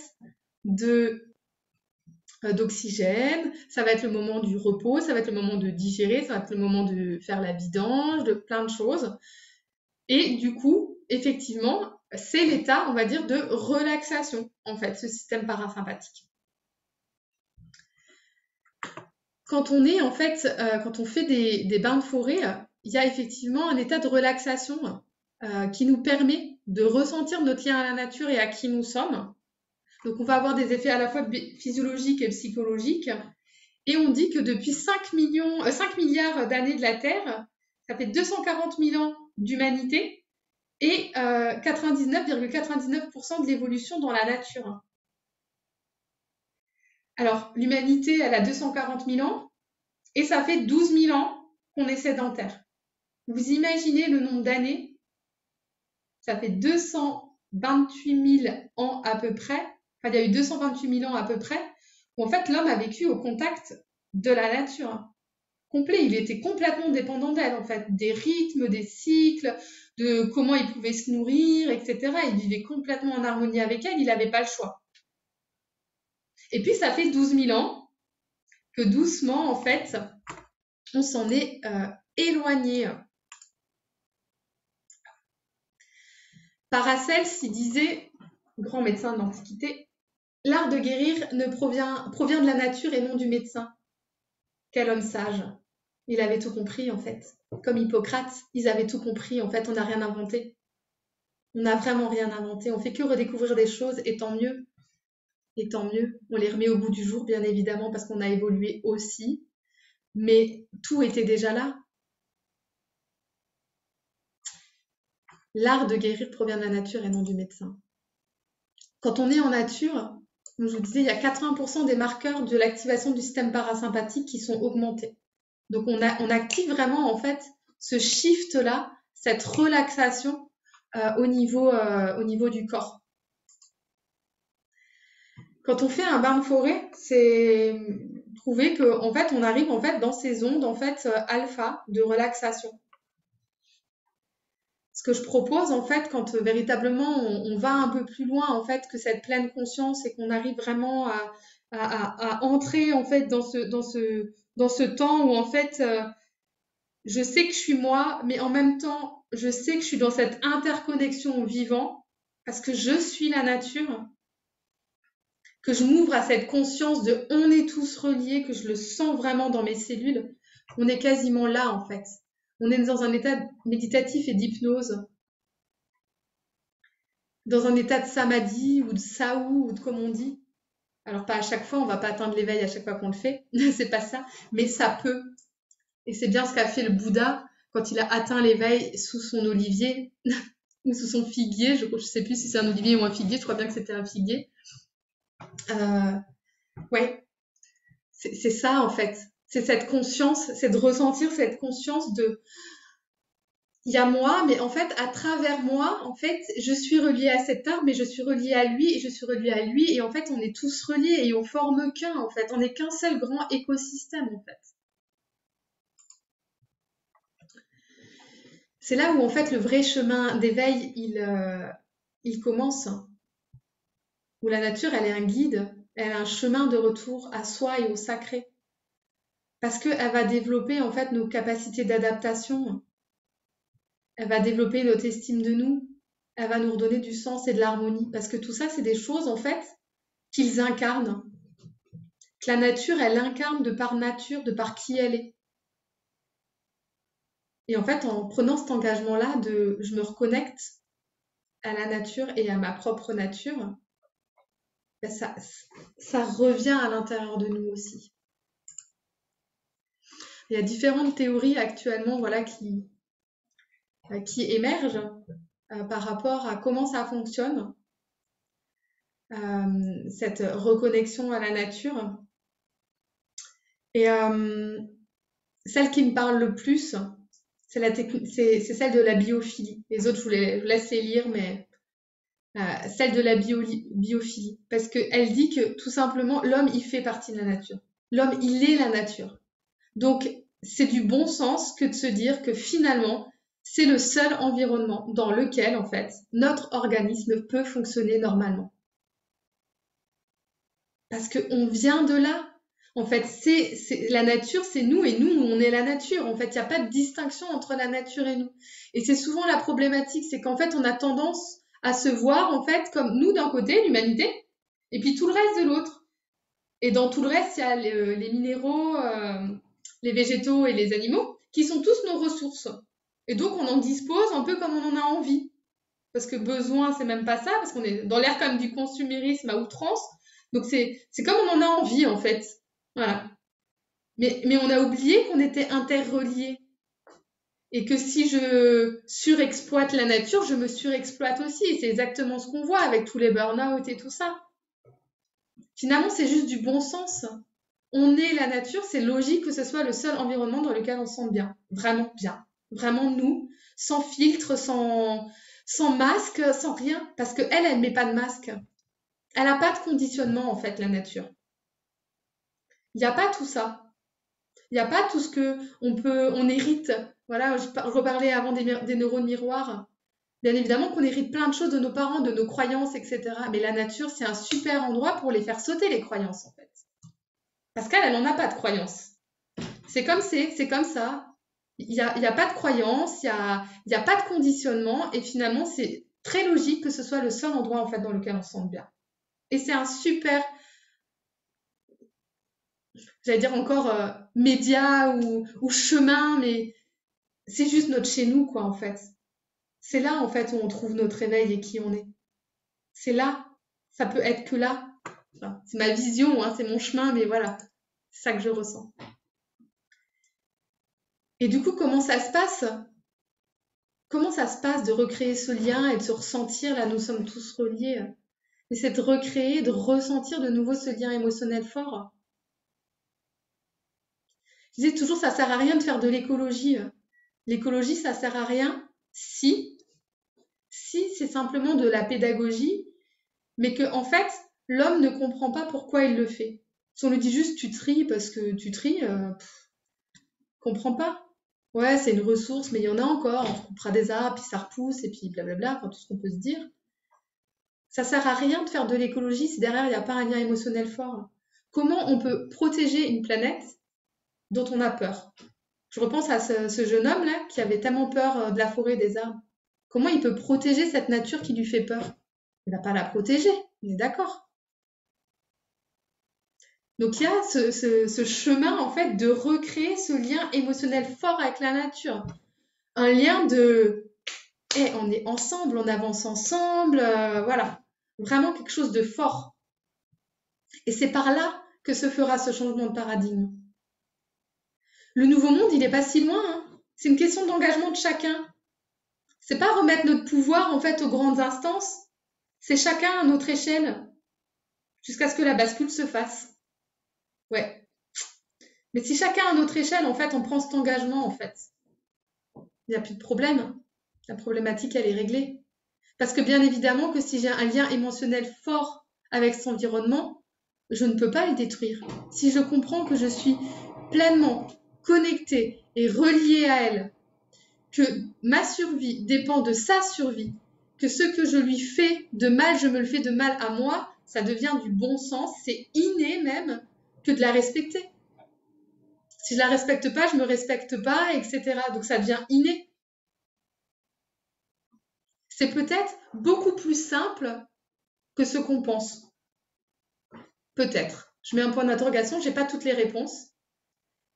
d'oxygène, ça va être le moment du repos, ça va être le moment de digérer, ça va être le moment de faire la vidange, de plein de choses. Et du coup, effectivement, c'est l'état, on va dire, de relaxation, en fait, ce système parasympathique. Quand on est, en fait, quand on fait des bains de forêt, il y a effectivement un état de relaxation qui nous permet de ressentir notre lien à la nature et à qui nous sommes. Donc, on va avoir des effets à la fois physiologiques et psychologiques. Et on dit que depuis 5 milliards d'années de la Terre, ça fait 240 000 ans d'humanité et 99,99% de l'évolution dans la nature. Alors, l'humanité, elle a 240 000 ans et ça fait 12 000 ans qu'on est sédentaire. Vous imaginez le nombre d'années? Ça fait 228 000 ans à peu près. Enfin, il y a eu 228 000 ans à peu près où en fait l'homme a vécu au contact de la nature. Complet, il était complètement dépendant d'elle en fait, des rythmes, des cycles, de comment il pouvait se nourrir, etc. Il vivait complètement en harmonie avec elle, il n'avait pas le choix. Et puis ça fait 12 000 ans que doucement en fait, on s'en est éloigné. Paracelse s'y disait, grand médecin de l'Antiquité, l'art de guérir provient de la nature et non du médecin. Quel homme sage. Il avait tout compris en fait. Comme Hippocrate, ils avaient tout compris. En fait, on n'a rien inventé. On n'a vraiment rien inventé. On fait que redécouvrir des choses et tant mieux. Et tant mieux. On les remet au bout du jour, bien évidemment, parce qu'on a évolué aussi. Mais tout était déjà là. L'art de guérir provient de la nature et non du médecin. Quand on est en nature, comme je vous disais, il y a 80% des marqueurs de l'activation du système parasympathique qui sont augmentés. Donc on active vraiment en fait ce shift-là, cette relaxation au niveau du corps. Quand on fait un bain de forêt, c'est prouvé que en fait on arrive en fait dans ces ondes en fait alpha de relaxation. Ce que je propose en fait quand véritablement on va un peu plus loin en fait que cette pleine conscience et qu'on arrive vraiment à entrer en fait dans ce temps où en fait je sais que je suis moi, mais en même temps je sais que je suis dans cette interconnexion au vivant parce que je suis la nature, que je m'ouvre à cette conscience de on est tous reliés, que je le sens vraiment dans mes cellules, on est quasiment là en fait. On est dans un état méditatif et d'hypnose, dans un état de samadhi ou de saou ou de comme on dit. Alors pas à chaque fois, on va pas atteindre l'éveil à chaque fois qu'on le fait, c'est pas ça, mais ça peut. Et c'est bien ce qu'a fait le Bouddha quand il a atteint l'éveil sous son olivier ou sous son figuier. Je sais plus si c'est un olivier ou un figuier, je crois bien que c'était un figuier. Ouais, c'est ça en fait. C'est cette conscience, c'est de ressentir cette conscience de il y a moi, mais en fait, à travers moi, en fait, je suis reliée à cet arbre, mais je suis reliée à lui, et je suis reliée à lui, et en fait, on est tous reliés, et on forme qu'un, en fait. On n'est qu'un seul grand écosystème, en fait. C'est là où, en fait, le vrai chemin d'éveil, il commence, où la nature, elle est un guide, elle a un chemin de retour à soi et au sacré. Parce qu'elle va développer, en fait, nos capacités d'adaptation, elle va développer notre estime de nous, elle va nous redonner du sens et de l'harmonie. Parce que tout ça, c'est des choses, en fait, qu'ils incarnent. Que la nature, elle incarne de par nature, de par qui elle est. Et en fait, en prenant cet engagement-là de je me reconnecte à la nature et à ma propre nature, ben ça revient à l'intérieur de nous aussi. Il y a différentes théories actuellement voilà, qui émergent par rapport à comment ça fonctionne, cette reconnexion à la nature. Et celle qui me parle le plus, c'est celle de la biophilie. Les autres, je vous laisse les lire, mais celle de la biophilie. Parce qu'elle dit que tout simplement, l'homme, il fait partie de la nature. L'homme, il est la nature. Donc, c'est du bon sens que de se dire que finalement, c'est le seul environnement dans lequel, en fait, notre organisme peut fonctionner normalement. Parce qu'on vient de là. En fait, la nature, c'est nous et nous, on est la nature. En fait, il n'y a pas de distinction entre la nature et nous. Et c'est souvent la problématique, c'est qu'en fait, on a tendance à se voir, en fait, comme nous d'un côté, l'humanité, et puis tout le reste de l'autre. Et dans tout le reste, il y a les minéraux, les végétaux et les animaux, qui sont tous nos ressources. Et donc, on en dispose un peu comme on en a envie. Parce que besoin, c'est même pas ça, parce qu'on est dans l'ère quand même du consumérisme à outrance. Donc, c'est comme on en a envie, en fait. Voilà. Mais on a oublié qu'on était interreliés. Et que si je surexploite la nature, je me surexploite aussi. Et c'est exactement ce qu'on voit avec tous les burn-out et tout ça. Finalement, c'est juste du bon sens. On est la nature, c'est logique que ce soit le seul environnement dans lequel on se sent bien. Vraiment bien. Vraiment nous, sans filtre, sans masque, sans rien. Parce qu'elle, elle ne met pas de masque. Elle n'a pas de conditionnement, en fait, la nature. Il n'y a pas tout ça. Il n'y a pas tout ce que on hérite. Voilà, je reparlais avant des neurones miroirs. Bien évidemment qu'on hérite plein de choses de nos parents, de nos croyances, etc. Mais la nature, c'est un super endroit pour les faire sauter, les croyances, en fait. Parce qu'elle n'en a pas de croyances. C'est comme ça. Il y a pas de croyances, il y a pas de conditionnement. Et finalement, c'est très logique que ce soit le seul endroit, en fait, dans lequel on se sente bien. Et c'est un super, j'allais dire encore, média ou chemin, mais c'est juste notre chez nous, quoi, en fait. C'est là, en fait, où on trouve notre réveil et qui on est. C'est là. Ça peut être que là. Enfin, c'est ma vision, hein, c'est mon chemin, mais voilà. C'est ça que je ressens. Et du coup, comment ça se passe? Comment ça se passe de recréer ce lien et de se ressentir, là, nous sommes tous reliés. Et c'est de recréer, de ressentir de nouveau ce lien émotionnel fort. Je disais toujours, ça sert à rien de faire de l'écologie. L'écologie, ça sert à rien si c'est simplement de la pédagogie, mais que en fait, l'homme ne comprend pas pourquoi il le fait. Si on lui dit juste tu tries parce que tu tries, comprend pas. Ouais, c'est une ressource, mais il y en a encore. On coupera des arbres, puis ça repousse, et puis blablabla, enfin, tout ce qu'on peut se dire. Ça sert à rien de faire de l'écologie si derrière il n'y a pas un lien émotionnel fort. Comment on peut protéger une planète dont on a peur? Je repense à ce jeune homme-là qui avait tellement peur de la forêt et des arbres. Comment il peut protéger cette nature qui lui fait peur? Il va pas la protéger, on est d'accord. Donc il y a ce chemin en fait de recréer ce lien émotionnel fort avec la nature. Un lien de hey, on est ensemble, on avance ensemble, voilà. Vraiment quelque chose de fort. Et c'est par là que se fera ce changement de paradigme. Le nouveau monde, il n'est pas si loin, hein. C'est une question d'engagement de chacun. C'est pas remettre notre pouvoir en fait aux grandes instances, c'est chacun à notre échelle, jusqu'à ce que la bascule se fasse. Ouais. Mais si chacun à notre échelle, en fait, on prend cet engagement, en fait, il n'y a plus de problème. La problématique, elle est réglée. Parce que bien évidemment que si j'ai un lien émotionnel fort avec cet environnement, je ne peux pas le détruire. Si je comprends que je suis pleinement connectée et reliée à elle, que ma survie dépend de sa survie, que ce que je lui fais de mal, je me le fais de mal à moi, ça devient du bon sens, c'est inné même que de la respecter. Si je la respecte pas, je me respecte pas, etc. Donc ça devient inné. C'est peut-être beaucoup plus simple que ce qu'on pense. Peut-être. Je mets un point d'interrogation, j'ai pas toutes les réponses.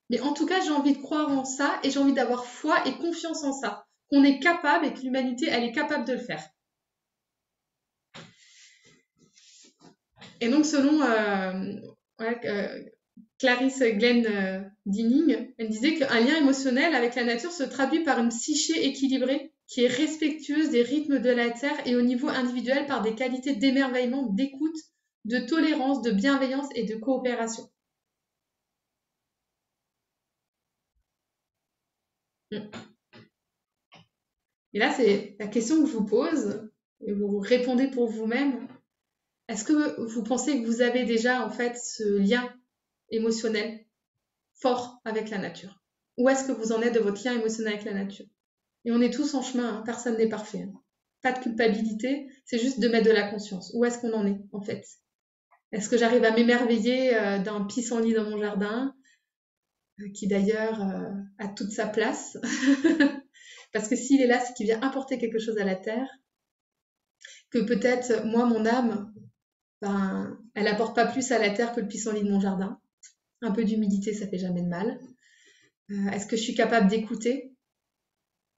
Mais en tout cas, j'ai envie de croire en ça et j'ai envie d'avoir foi et confiance en ça. Qu'on est capable et que l'humanité, elle est capable de le faire. Et donc, selon Clarisse Glenn Dinning, elle disait qu'un lien émotionnel avec la nature se traduit par une psyché équilibrée qui est respectueuse des rythmes de la Terre et au niveau individuel par des qualités d'émerveillement, d'écoute, de tolérance, de bienveillance et de coopération. Et là, c'est la question que je vous pose, et vous répondez pour vous-même. Est-ce que vous pensez que vous avez déjà en fait ce lien émotionnel fort avec la nature? Où est-ce que vous en êtes de votre lien émotionnel avec la nature? Et on est tous en chemin, hein, personne n'est parfait. Hein. Pas de culpabilité, c'est juste de mettre de la conscience. Où est-ce qu'on en est en fait? Est-ce que j'arrive à m'émerveiller d'un pissenlit dans mon jardin, qui d'ailleurs a toute sa place? Parce que s'il est là, c'est qu'il vient apporter quelque chose à la terre, que peut-être moi, mon âme, ben, elle apporte pas plus à la terre que le pissenlit de mon jardin. Un peu d'humilité, ça fait jamais de mal. Est-ce que je suis capable d'écouter,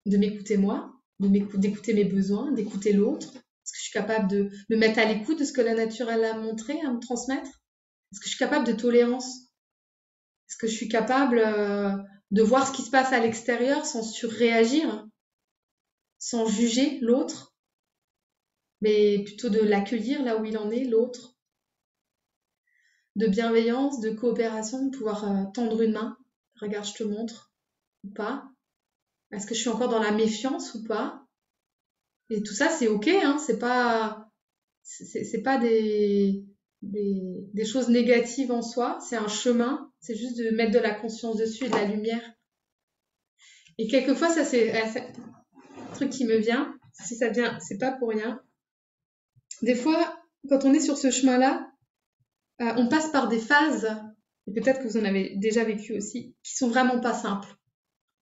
de m'écouter moi, d'écouter mes besoins, d'écouter l'autre? Est-ce que je suis capable de me mettre à l'écoute de ce que la nature elle a montré, à me transmettre? Est-ce que je suis capable de tolérance? Est-ce que je suis capable de voir ce qui se passe à l'extérieur sans surréagir, sans juger l'autre, mais plutôt de l'accueillir là où il en est, l'autre? De bienveillance, de coopération, de pouvoir tendre une main. Regarde, je te montre, ou pas. Est-ce que je suis encore dans la méfiance ou pas? Et tout ça, c'est ok, hein, c'est pas des choses négatives en soi, c'est un chemin, c'est juste de mettre de la conscience dessus et de la lumière. Et quelquefois, ça c'est un truc qui me vient, si ça vient, c'est pas pour rien. Des fois, quand on est sur ce chemin-là, on passe par des phases, et peut-être que vous en avez déjà vécu aussi, qui sont vraiment pas simples.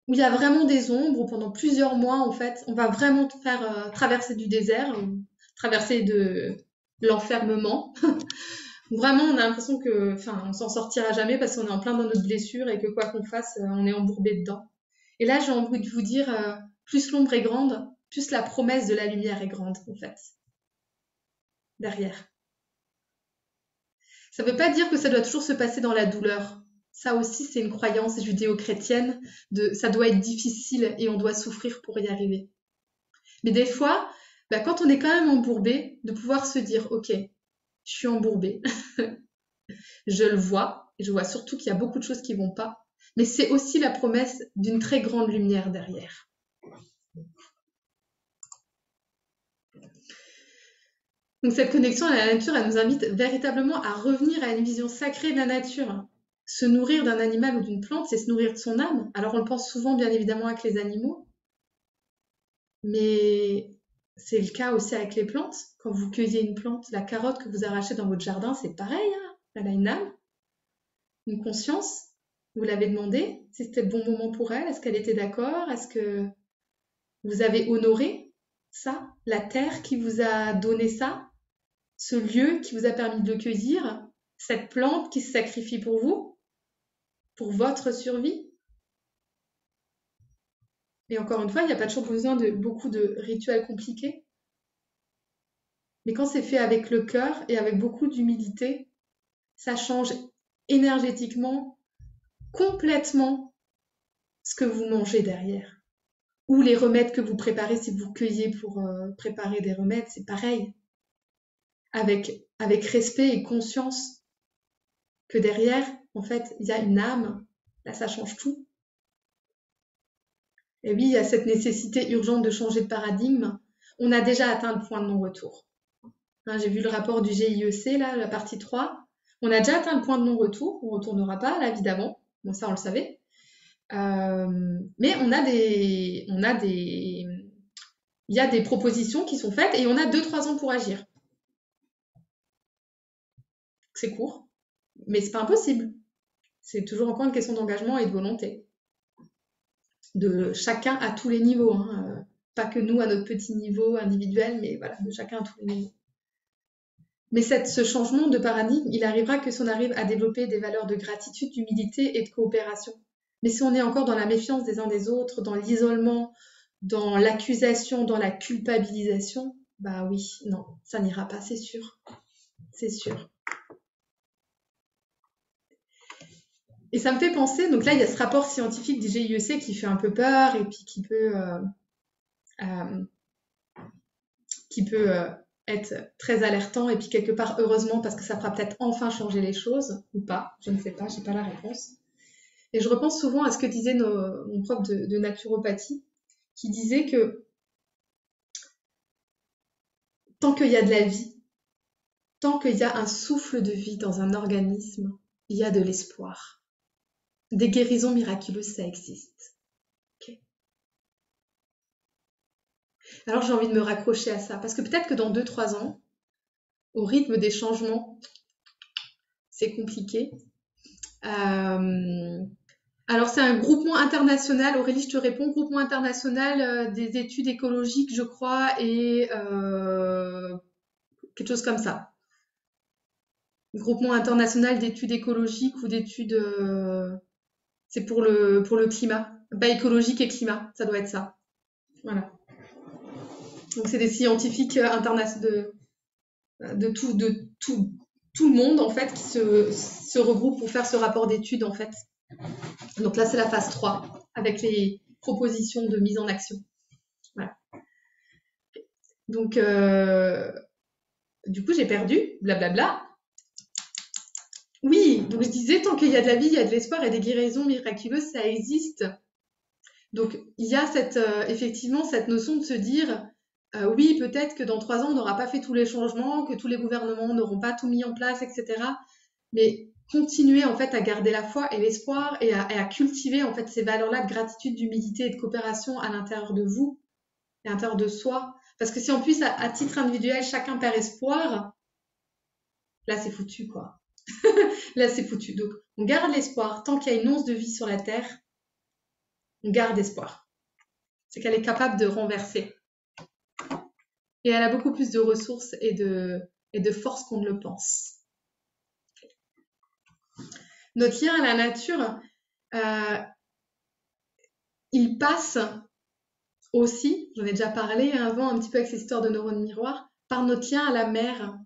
Où il y a vraiment des ombres, où pendant plusieurs mois, en fait, on va vraiment faire traverser du désert, traverser de l'enfermement. Vraiment, on a l'impression que, enfin, on s'en sortira jamais parce qu'on est en plein dans notre blessure et que quoi qu'on fasse, on est embourbé dedans. Et là, j'ai envie de vous dire, plus l'ombre est grande, plus la promesse de la lumière est grande, en fait, derrière. Ça ne veut pas dire que ça doit toujours se passer dans la douleur. Ça aussi, c'est une croyance judéo-chrétienne de ça doit être difficile et on doit souffrir pour y arriver. Mais des fois, bah, quand on est quand même embourbé, de pouvoir se dire, ok, je suis embourbé, je le vois, et je vois surtout qu'il y a beaucoup de choses qui vont pas, mais c'est aussi la promesse d'une très grande lumière derrière. Donc cette connexion à la nature, elle nous invite véritablement à revenir à une vision sacrée de la nature. Se nourrir d'un animal ou d'une plante, c'est se nourrir de son âme. Alors on le pense souvent bien évidemment avec les animaux, mais c'est le cas aussi avec les plantes. Quand vous cueillez une plante, la carotte que vous arrachez dans votre jardin, c'est pareil, hein, elle a une âme, une conscience. Vous l'avez demandé si c'était le bon moment pour elle, est-ce qu'elle était d'accord, est-ce que vous avez honoré ça, la terre qui vous a donné ça, ce lieu qui vous a permis de le cueillir, cette plante qui se sacrifie pour vous, pour votre survie. Et encore une fois, il n'y a pas toujours besoin de beaucoup de rituels compliqués. Mais quand c'est fait avec le cœur et avec beaucoup d'humilité, ça change énergétiquement complètement ce que vous mangez derrière. Ou les remèdes que vous préparez si vous cueillez pour préparer des remèdes, c'est pareil. Avec respect et conscience que derrière, en fait, il y a une âme. Là, ça change tout. Et oui, il y a cette nécessité urgente de changer de paradigme. On a déjà atteint le point de non-retour. Hein, j'ai vu le rapport du GIEC, là, la partie 3. On a déjà atteint le point de non-retour. On ne retournera pas à la vie d'avant. Bon, ça, on le savait. Mais il y a des propositions qui sont faites et on a 2-3 ans pour agir. C'est court, mais c'est pas impossible. C'est toujours encore une question d'engagement et de volonté. De chacun à tous les niveaux, hein. Pas que nous à notre petit niveau individuel, mais voilà, de chacun à tous les niveaux. Mais ce changement de paradigme, il arrivera que si on arrive à développer des valeurs de gratitude, d'humilité et de coopération. Mais si on est encore dans la méfiance des uns des autres, dans l'isolement, dans l'accusation, dans la culpabilisation, bah oui, non, ça n'ira pas, c'est sûr. C'est sûr. Et ça me fait penser, donc là, il y a ce rapport scientifique du GIEC qui fait un peu peur et puis qui peut être très alertant et puis quelque part heureusement parce que ça fera peut-être enfin changer les choses ou pas, je ne sais pas, j'ai pas la réponse. Et je repense souvent à ce que disait mon prof de naturopathie qui disait que tant qu'il y a de la vie, tant qu'il y a un souffle de vie dans un organisme, il y a de l'espoir. Des guérisons miraculeuses, ça existe. Okay. Alors j'ai envie de me raccrocher à ça, parce que peut-être que dans 2-3 ans, au rythme des changements, c'est compliqué. Alors c'est un groupement international, Aurélie, je te réponds, groupement international des études écologiques, je crois, et quelque chose comme ça. Groupement international d'études écologiques ou d'études... c'est pour le climat. Bah, écologique et climat, ça doit être ça. Voilà. Donc c'est des scientifiques internationaux de tout le monde, en fait, qui se regroupent pour faire ce rapport d'études, en fait. Donc là, c'est la phase 3, avec les propositions de mise en action. Voilà. Donc, du coup, j'ai perdu, blablabla. Oui, donc je disais, tant qu'il y a de la vie, il y a de l'espoir et des guérisons miraculeuses, ça existe. Donc, il y a effectivement cette notion de se dire, oui, peut-être que dans 3 ans, on n'aura pas fait tous les changements, que tous les gouvernements n'auront pas tout mis en place, etc. Mais continuer en fait à garder la foi et l'espoir et à cultiver en fait ces valeurs-là de gratitude, d'humilité et de coopération à l'intérieur de vous, à l'intérieur de soi. Parce que si en plus, à titre individuel, chacun perd espoir, là, c'est foutu, quoi. Là, c'est foutu. Donc, on garde l'espoir. Tant qu'il y a une once de vie sur la Terre, on garde espoir. C'est qu'elle est capable de renverser. Et elle a beaucoup plus de ressources et de force qu'on ne le pense. Notre lien à la nature, il passe aussi, j'en ai déjà parlé avant un petit peu avec ces histoires de neurones miroirs, par notre lien à la mer.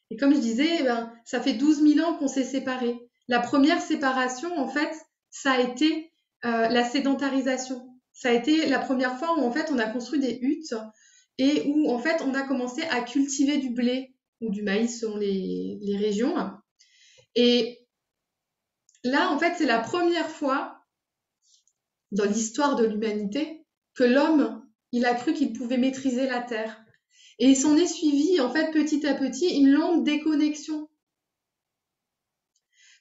Et comme je disais, ça fait 12 000 ans qu'on s'est séparés. La première séparation, en fait, ça a été la sédentarisation. Ça a été la première fois où, en fait, on a construit des huttes et où, en fait, on a commencé à cultiver du blé ou du maïs selon les régions. Et là, en fait, c'est la première fois dans l'histoire de l'humanité que l'homme, il a cru qu'il pouvait maîtriser la terre. Et il s'en est suivi, en fait, petit à petit, une lente déconnexion.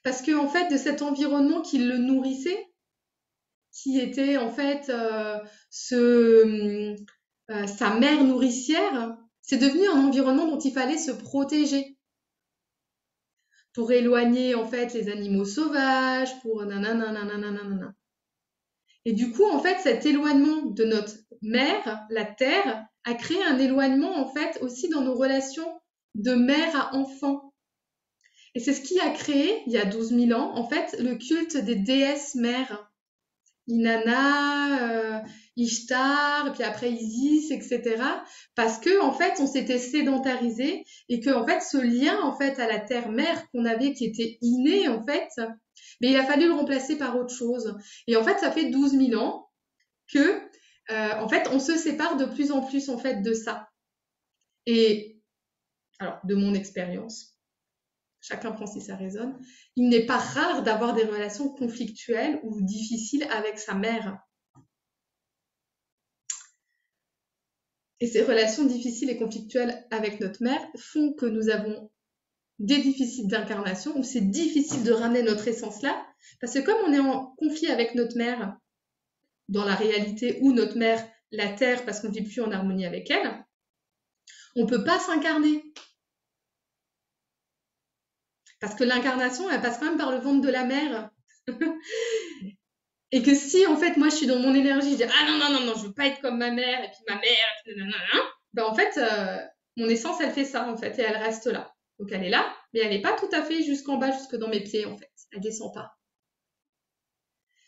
Parce que, en fait, de cet environnement qui le nourrissait, qui était, en fait, sa mère nourricière, c'est devenu un environnement dont il fallait se protéger. Pour éloigner, en fait, les animaux sauvages, pour nanana. Et du coup, en fait, cet éloignement de notre mère, la terre, a créé un éloignement, en fait, aussi dans nos relations de mère à enfant. Et c'est ce qui a créé, il y a 12 000 ans, en fait, le culte des déesses mères. Inanna, Ishtar, puis après Isis, etc. Parce que, en fait, on s'était sédentarisé et que, en fait, ce lien, en fait, à la terre-mère qu'on avait, qui était inné, en fait, mais il a fallu le remplacer par autre chose. Et en fait, ça fait 12 000 ans que, en fait, on se sépare de plus en plus, en fait, de ça. Et, alors, de mon expérience, chacun prend si ça résonne, il n'est pas rare d'avoir des relations conflictuelles ou difficiles avec sa mère. Et ces relations difficiles et conflictuelles avec notre mère font que nous avons des déficits d'incarnation, où c'est difficile de ramener notre essence là, parce que comme on est en conflit avec notre mère, dans la réalité où notre mère, la terre, parce qu'on ne vit plus en harmonie avec elle, on ne peut pas s'incarner. Parce que l'incarnation, elle passe quand même par le ventre de la mère. Et que si, en fait, moi, je suis dans mon énergie, je dis, ah non, non, non, non, je veux pas être comme ma mère, et puis ma mère, nanana, ben, en fait, mon essence, elle fait ça, en fait, et elle reste là. Donc, elle est là, mais elle n'est pas tout à fait jusqu'en bas, jusque dans mes pieds, en fait. Elle descend pas.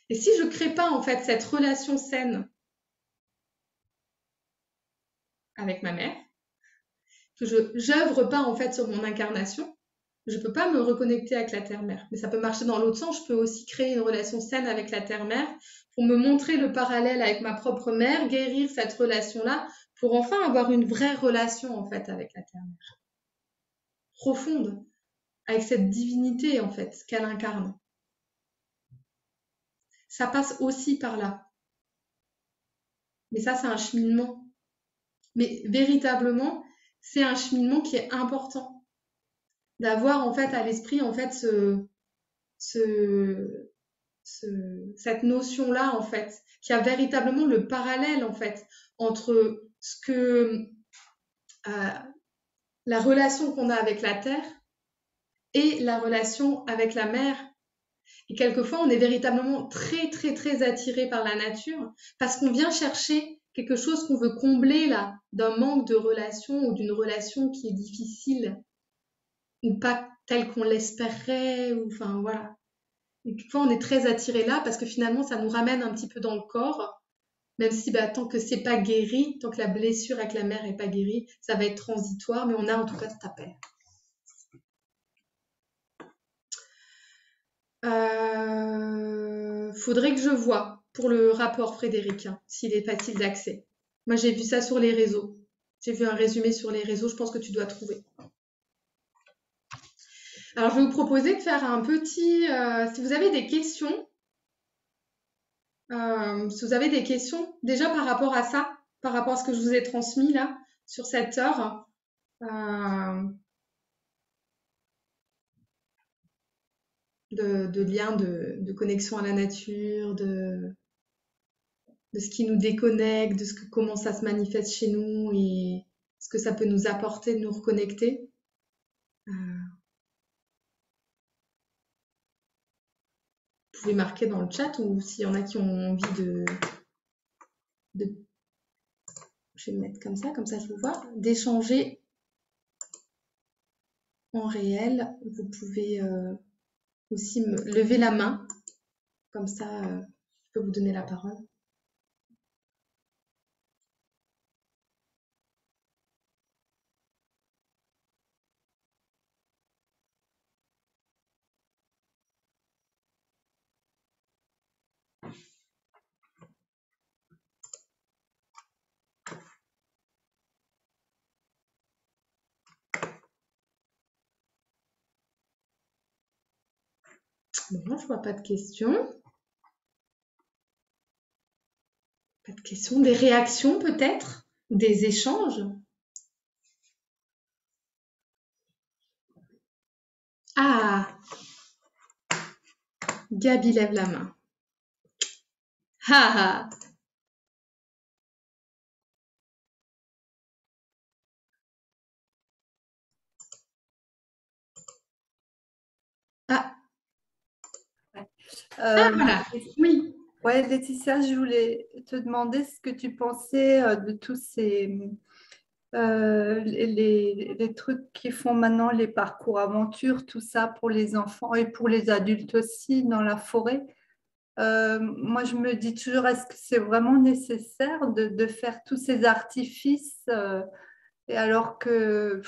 Et si je crée pas, en fait, cette relation saine avec ma mère, que je j'œuvre pas, en fait, sur mon incarnation, je peux pas me reconnecter avec la terre-mère. Mais ça peut marcher dans l'autre sens. Je peux aussi créer une relation saine avec la terre-mère pour me montrer le parallèle avec ma propre mère, guérir cette relation-là, pour enfin avoir une vraie relation, en fait, avec la terre-mère. Profonde, avec cette divinité, en fait, qu'elle incarne. Ça passe aussi par là. Mais ça, c'est un cheminement. Mais véritablement, c'est un cheminement qui est important. D'avoir, en fait, à l'esprit, en fait, ce, cette notion-là, en fait, qui a véritablement le parallèle, en fait, entre ce que la relation qu'on a avec la terre et la relation avec la mer. Et quelquefois, on est véritablement très, très, très attiré par la nature parce qu'on vient chercher quelque chose qu'on veut combler là, d'un manque de relation ou d'une relation qui est difficile ou pas telle qu'on l'espérait, ou enfin voilà. Et quelquefois, on est très attiré là parce que finalement, ça nous ramène un petit peu dans le corps. Même si bah, tant que c'est pas guéri, tant que la blessure avec la mère est pas guérie, ça va être transitoire, mais on a en tout cas cet appel. Faudrait que je vois pour le rapport Frédéric, hein, s'il est facile d'accès. Moi, j'ai vu ça sur les réseaux. J'ai vu un résumé sur les réseaux, je pense que tu dois trouver. Alors, je vais vous proposer de faire un petit... si vous avez des questions, si vous avez des questions, déjà par rapport à ça, par rapport à ce que je vous ai transmis là, sur cette heure, de lien, de connexion à la nature, de ce qui nous déconnecte, de comment ça se manifeste chez nous et ce que ça peut nous apporter de nous reconnecter. Vous pouvez marquer dans le chat ou s'il y en a qui ont envie de je vais me mettre comme ça je vous vois, d'échanger en réel. Vous pouvez aussi me lever la main, comme ça je peux vous donner la parole. Bon, je vois pas de questions. Pas de questions, des réactions peut-être, des échanges. Ah, Gabi lève la main. Ah, ah. Ah, voilà. Oui. Ouais, Laetitia, je voulais te demander ce que tu pensais de tous ces les trucs qui font maintenant les parcours aventures, tout ça pour les enfants et pour les adultes aussi dans la forêt. Moi, je me dis toujours, est-ce que c'est vraiment nécessaire de faire tous ces artifices et alors que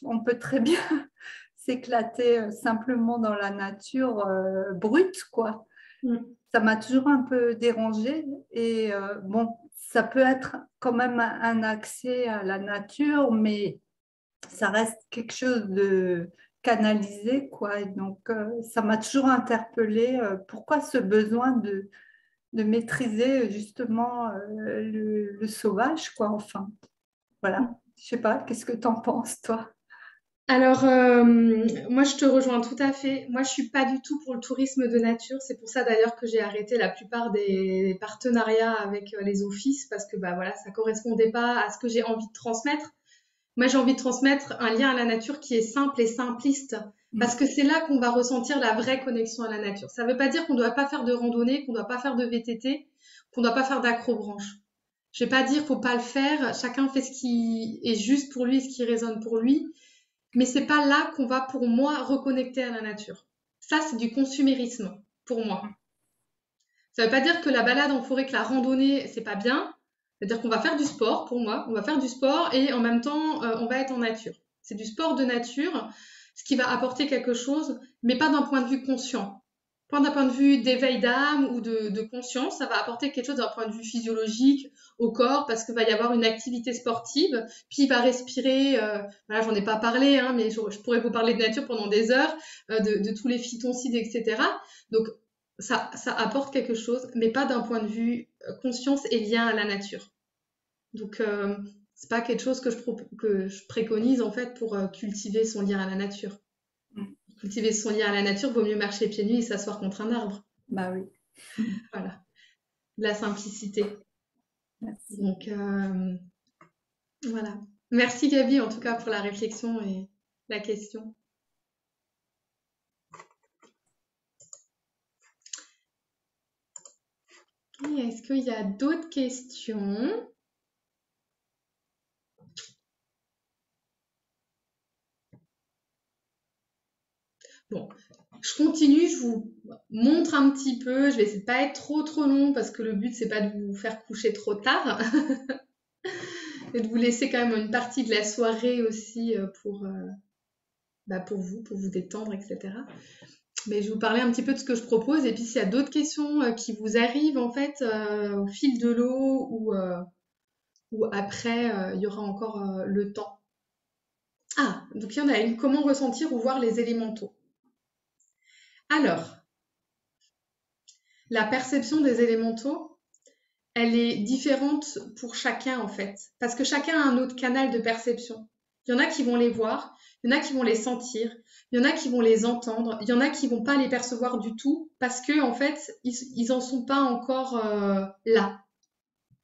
on peut très bien s'éclater simplement dans la nature brute, quoi. Ça m'a toujours un peu dérangée et bon, ça peut être quand même un accès à la nature, mais ça reste quelque chose de canalisé, quoi. Et donc, ça m'a toujours interpellée. Pourquoi ce besoin de maîtriser justement le sauvage, quoi, enfin. Voilà. Je sais pas, qu'est-ce que tu en penses, toi? Alors, moi, je te rejoins tout à fait. Moi, je suis pas du tout pour le tourisme de nature. C'est pour ça d'ailleurs que j'ai arrêté la plupart des partenariats avec les offices parce que bah voilà, ça correspondait pas à ce que j'ai envie de transmettre. Moi, j'ai envie de transmettre un lien à la nature qui est simple et simpliste parce Mm. que c'est là qu'on va ressentir la vraie connexion à la nature. Ça veut pas dire qu'on doit pas faire de randonnée, qu'on doit pas faire de VTT, qu'on doit pas faire d'accrobranche. Je vais pas dire faut pas le faire. Chacun fait ce qui est juste pour lui et ce qui résonne pour lui. Mais c'est pas là qu'on va, pour moi, reconnecter à la nature. Ça, c'est du consumérisme, pour moi. Ça veut pas dire que la balade en forêt, que la randonnée, c'est pas bien. C'est-à-dire qu'on va faire du sport, pour moi. On va faire du sport et en même temps, on va être en nature. C'est du sport de nature, ce qui va apporter quelque chose, mais pas d'un point de vue conscient. Pas d'un point de vue d'éveil d'âme ou de conscience, ça va apporter quelque chose d'un point de vue physiologique au corps parce qu'il va y avoir une activité sportive, puis il va respirer, voilà, j'en ai pas parlé, hein, mais je pourrais vous parler de nature pendant des heures, de tous les phytoncides, etc. Donc ça apporte quelque chose, mais pas d'un point de vue conscience et lien à la nature. Donc, c'est pas quelque chose que je préconise en fait pour cultiver son lien à la nature. Mm. Cultiver son lien à la nature, vaut mieux marcher pieds nus et s'asseoir contre un arbre. Bah oui. Voilà, la simplicité. Merci. Donc, voilà. Merci Gabi en tout cas pour la réflexion et la question. Et est-ce qu'il y a d'autres questions? Bon, je continue, je vous montre un petit peu. Je vais essayer de pas être trop long parce que le but c'est pas de vous faire coucher trop tard et de vous laisser quand même une partie de la soirée aussi pour vous détendre, etc. Mais je vais vous parler un petit peu de ce que je propose et puis s'il y a d'autres questions qui vous arrivent en fait au fil de l'eau ou après, il y aura encore le temps. Ah, donc il y en a une. Comment ressentir ou voir les élémentaux? Alors, la perception des élémentaux, elle est différente pour chacun en fait, parce que chacun a un autre canal de perception. Il y en a qui vont les voir, il y en a qui vont les sentir, il y en a qui vont les entendre, il y en a qui vont pas les percevoir du tout parce que en fait ils en sont pas encore là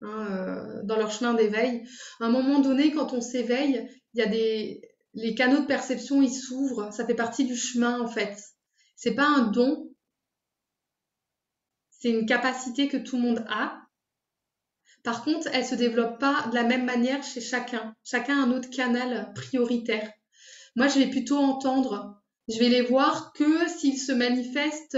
hein, dans leur chemin d'éveil. À un moment donné, quand on s'éveille, il y a les canaux de perception ils s'ouvrent, ça fait partie du chemin en fait. C'est pas un don, c'est une capacité que tout le monde a. Par contre, elle se développe pas de la même manière chez chacun. Chacun a un autre canal prioritaire. Moi, je vais plutôt entendre. Je vais les voir que s'ils se manifestent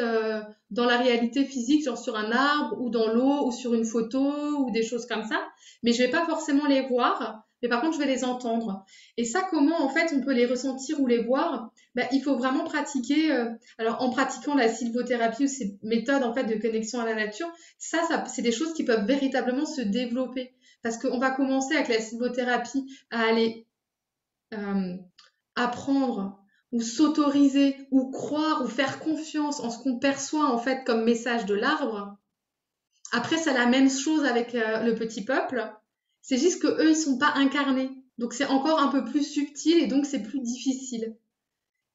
dans la réalité physique, genre sur un arbre ou dans l'eau ou sur une photo ou des choses comme ça. Mais je vais pas forcément les voir. Mais par contre, je vais les entendre. Et ça, comment en fait on peut les ressentir ou les voir? Ben, il faut vraiment pratiquer. Alors, en pratiquant la sylvothérapie ou ces méthodes en fait de connexion à la nature, ça c'est des choses qui peuvent véritablement se développer. Parce qu'on va commencer avec la sylvothérapie à aller euh, apprendre ou s'autoriser ou croire ou faire confiance en ce qu'on perçoit en fait comme message de l'arbre. Après, c'est la même chose avec le petit peuple. C'est juste que eux, ils sont pas incarnés. Donc c'est encore un peu plus subtil et donc c'est plus difficile.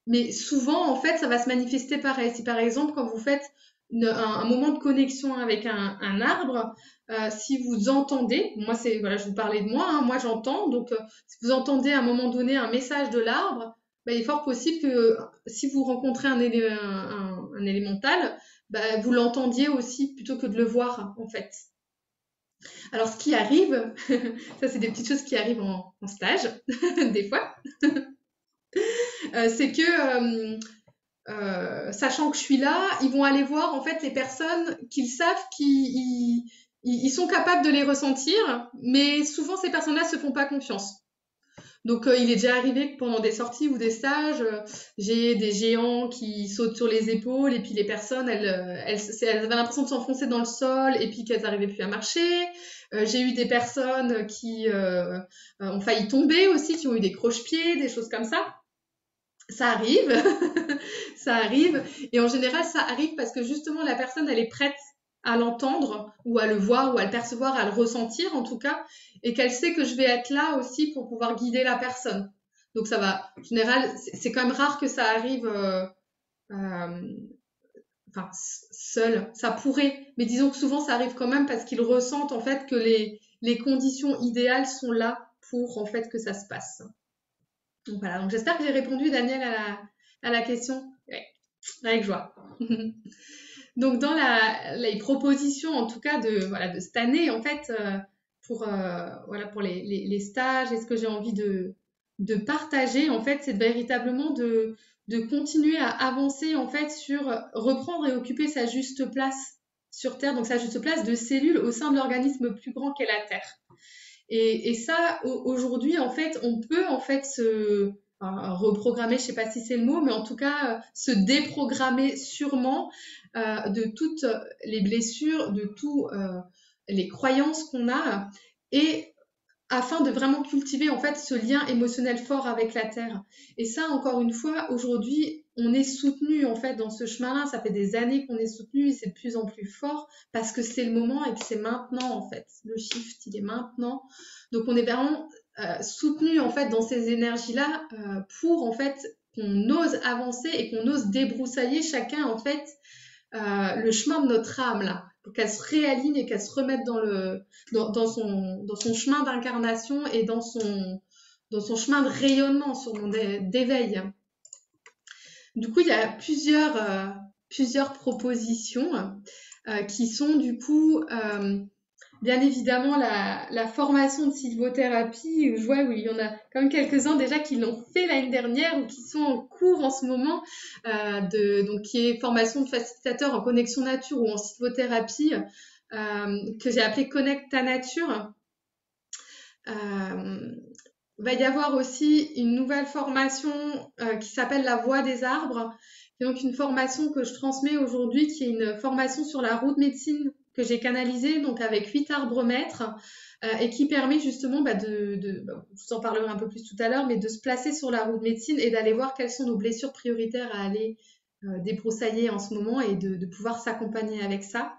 Mais souvent, en fait, ça va se manifester pareil. Si par exemple, quand vous faites un moment de connexion avec un arbre, si vous entendez, moi c'est voilà, je vous parlais de moi, hein, moi j'entends, donc si vous entendez à un moment donné un message de l'arbre, bah, il est fort possible que si vous rencontrez un élémental, bah, vous l'entendiez aussi plutôt que de le voir en fait. Alors ce qui arrive, ça c'est des petites choses qui arrivent en stage, des fois, c'est que sachant que je suis là, ils vont aller voir en fait les personnes qu'ils savent ils sont capables de les ressentir, mais souvent ces personnes-là se font pas confiance. Donc il est déjà arrivé que pendant des sorties ou des stages, j'ai des géants qui sautent sur les épaules et puis les personnes elles avaient l'impression de s'enfoncer dans le sol et puis qu'elles n'arrivaient plus à marcher. J'ai eu des personnes qui ont failli tomber aussi, qui ont eu des croche-pieds, des choses comme ça. Ça arrive, ça arrive. Et en général, ça arrive parce que justement, la personne, elle est prête. à l'entendre ou à le voir ou à le percevoir, à le ressentir en tout cas, et qu'elle sait que je vais être là aussi pour pouvoir guider la personne. Donc ça va, en général, c'est quand même rare que ça arrive euh, enfin, seul. Ça pourrait, mais disons que souvent ça arrive quand même parce qu'ils ressentent en fait que les conditions idéales sont là pour en fait que ça se passe. Donc voilà, donc j'espère que j'ai répondu Daniel à la question. Ouais, avec joie. Donc dans les propositions en tout cas de cette année en fait pour les stages et ce que j'ai envie de partager en fait c'est véritablement de continuer à avancer en fait sur reprendre et occuper sa juste place sur Terre, donc sa juste place de cellule au sein de l'organisme plus grand qu'est la Terre. Et ça, aujourd'hui, en fait, on peut en fait reprogrammer, je sais pas si c'est le mot, mais en tout cas se déprogrammer sûrement de toutes les blessures, de toutes les croyances qu'on a, et afin de vraiment cultiver en fait ce lien émotionnel fort avec la terre. Et ça, encore une fois, aujourd'hui, on est soutenu en fait dans ce chemin-là. Ça fait des années qu'on est soutenu et c'est de plus en plus fort parce que c'est le moment et que c'est maintenant en fait. Le shift, il est maintenant. Donc on est vraiment soutenu en fait dans ces énergies-là pour en fait qu'on ose avancer et qu'on ose débroussailler chacun en fait le chemin de notre âme là, pour qu'elle se réaligne et qu'elle se remette dans son chemin d'incarnation et dans son chemin de rayonnement, d'éveil. Du coup, il y a plusieurs propositions qui sont du coup bien évidemment la formation de sylvothérapie, où je vois où il y en a quand même quelques-uns déjà qui l'ont fait l'année dernière ou qui sont en cours en ce moment, donc qui est formation de facilitateur en connexion nature ou en sylvothérapie, que j'ai appelé Connect ta nature. Va y avoir aussi une nouvelle formation qui s'appelle la voie des arbres, qui est donc une formation que je transmets aujourd'hui, qui est une formation sur la roue de médecine que j'ai canalisée, donc avec 8 arbres maîtres, et qui permet justement je vous en parlerai un peu plus tout à l'heure, mais de se placer sur la roue de médecine et d'aller voir quelles sont nos blessures prioritaires à aller débroussailler en ce moment et de pouvoir s'accompagner avec ça.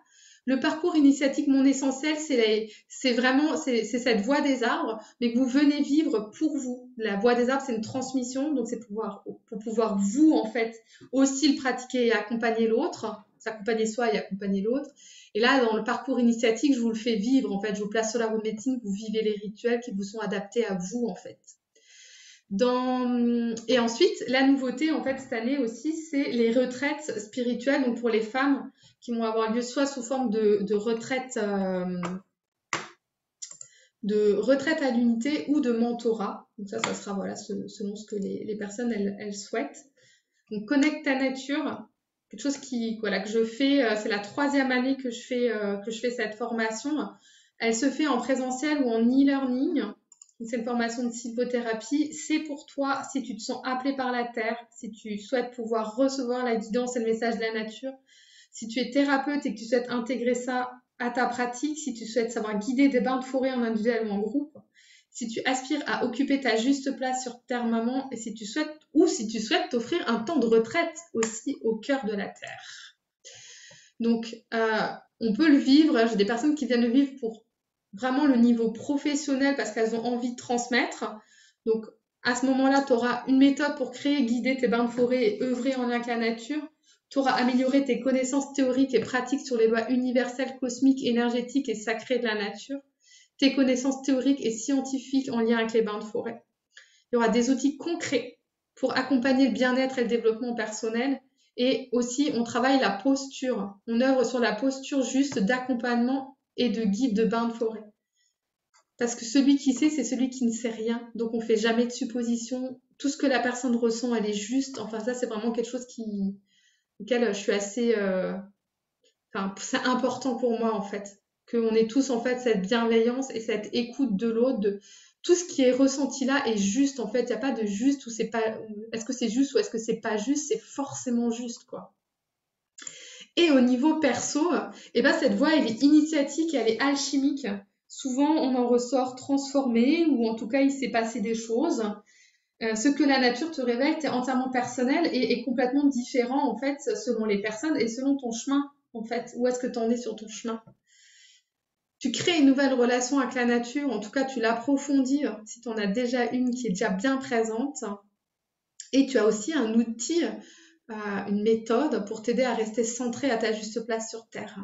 Le parcours initiatique Mon Essentiel, c'est vraiment cette voie des arbres, mais que vous venez vivre pour vous. La voie des arbres, c'est une transmission, donc c'est pour pouvoir vous, en fait, aussi le pratiquer et accompagner l'autre, s'accompagner soi et accompagner l'autre. Et là, dans le parcours initiatique, je vous le fais vivre, en fait. Je vous place sur la roue de médecine, vous vivez les rituels qui vous sont adaptés à vous, en fait. Et ensuite, la nouveauté, en fait, cette année aussi, c'est les retraites spirituelles, donc pour les femmes qui vont avoir lieu soit sous forme de retraite à l'unité ou de mentorat. Donc ça sera voilà, selon ce que les personnes elles souhaitent. Donc Connect ta nature, quelque chose que je fais, c'est la 3e année que je fais cette formation. Elle se fait en présentiel ou en e-learning. C'est une formation de sylvothérapie. C'est pour toi si tu te sens appelé par la terre, si tu souhaites pouvoir recevoir la guidance et le message de la nature. Si tu es thérapeute et que tu souhaites intégrer ça à ta pratique, si tu souhaites savoir guider des bains de forêt en individuel ou en groupe, si tu aspires à occuper ta juste place sur Terre Maman et si tu souhaites t'offrir un temps de retraite aussi au cœur de la Terre. Donc, on peut le vivre. J'ai des personnes qui viennent le vivre pour vraiment le niveau professionnel parce qu'elles ont envie de transmettre. Donc, à ce moment-là, tu auras une méthode pour créer, guider tes bains de forêt et œuvrer en lien avec la nature. Tu auras amélioré tes connaissances théoriques et pratiques sur les lois universelles, cosmiques, énergétiques et sacrées de la nature, tes connaissances théoriques et scientifiques en lien avec les bains de forêt. Il y aura des outils concrets pour accompagner le bien-être et le développement personnel. Et aussi, on travaille la posture. On œuvre sur la posture juste d'accompagnement et de guide de bains de forêt. Parce que celui qui sait, c'est celui qui ne sait rien. Donc, on ne fait jamais de suppositions. Tout ce que la personne ressent, elle est juste. Enfin, ça, c'est vraiment quelque chose auquel je suis assez... c'est important pour moi, en fait. Qu'on ait tous, en fait, cette bienveillance et cette écoute de l'autre. Tout ce qui est ressenti là est juste, en fait. Il n'y a pas de juste ou c'est pas... Est-ce que c'est juste ou est-ce que c'est pas juste? C'est forcément juste, quoi. Et au niveau perso, cette voie, elle est initiatique, elle est alchimique. Souvent, on en ressort transformé ou en tout cas, il s'est passé des choses. Ce que la nature te révèle, t'es entièrement personnel et complètement différent en fait selon les personnes et selon ton chemin en fait? Où est-ce que tu en es sur ton chemin? Tu crées une nouvelle relation avec la nature, en tout cas tu l'approfondis si tu en as déjà une qui est déjà bien présente. Et tu as aussi un outil, une méthode pour t'aider à rester centré à ta juste place sur Terre.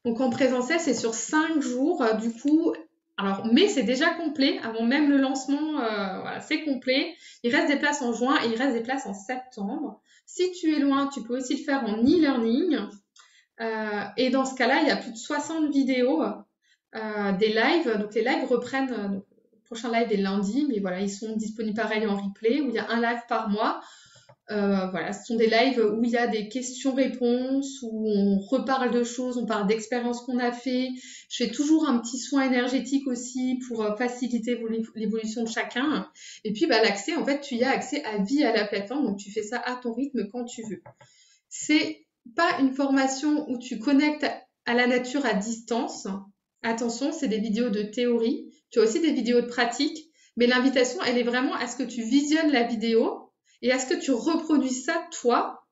Donc en présentiel, c'est sur 5 jours, du coup. Alors, mais c'est déjà complet, avant même le lancement, voilà, c'est complet. Il reste des places en juin et il reste des places en septembre. Si tu es loin, tu peux aussi le faire en e-learning. Et dans ce cas-là, il y a plus de 60 vidéos, des lives. Donc les lives reprennent, donc, le prochain live est lundi, mais voilà, ils sont disponibles pareil en replay, où il y a un live par mois. Voilà, ce sont des lives où il y a des questions-réponses, où on reparle de choses, on parle d'expériences qu'on a fait. Je fais toujours un petit soin énergétique aussi pour faciliter l'évolution de chacun. Et puis, bah, l'accès, en fait, tu y as accès à vie à la plateforme, donc tu fais ça à ton rythme quand tu veux. C'est pas une formation où tu connectes à la nature à distance. Attention, c'est des vidéos de théorie. Tu as aussi des vidéos de pratique, mais l'invitation, elle est vraiment à ce que tu visionnes la vidéo et à ce que tu reproduis ça, toi,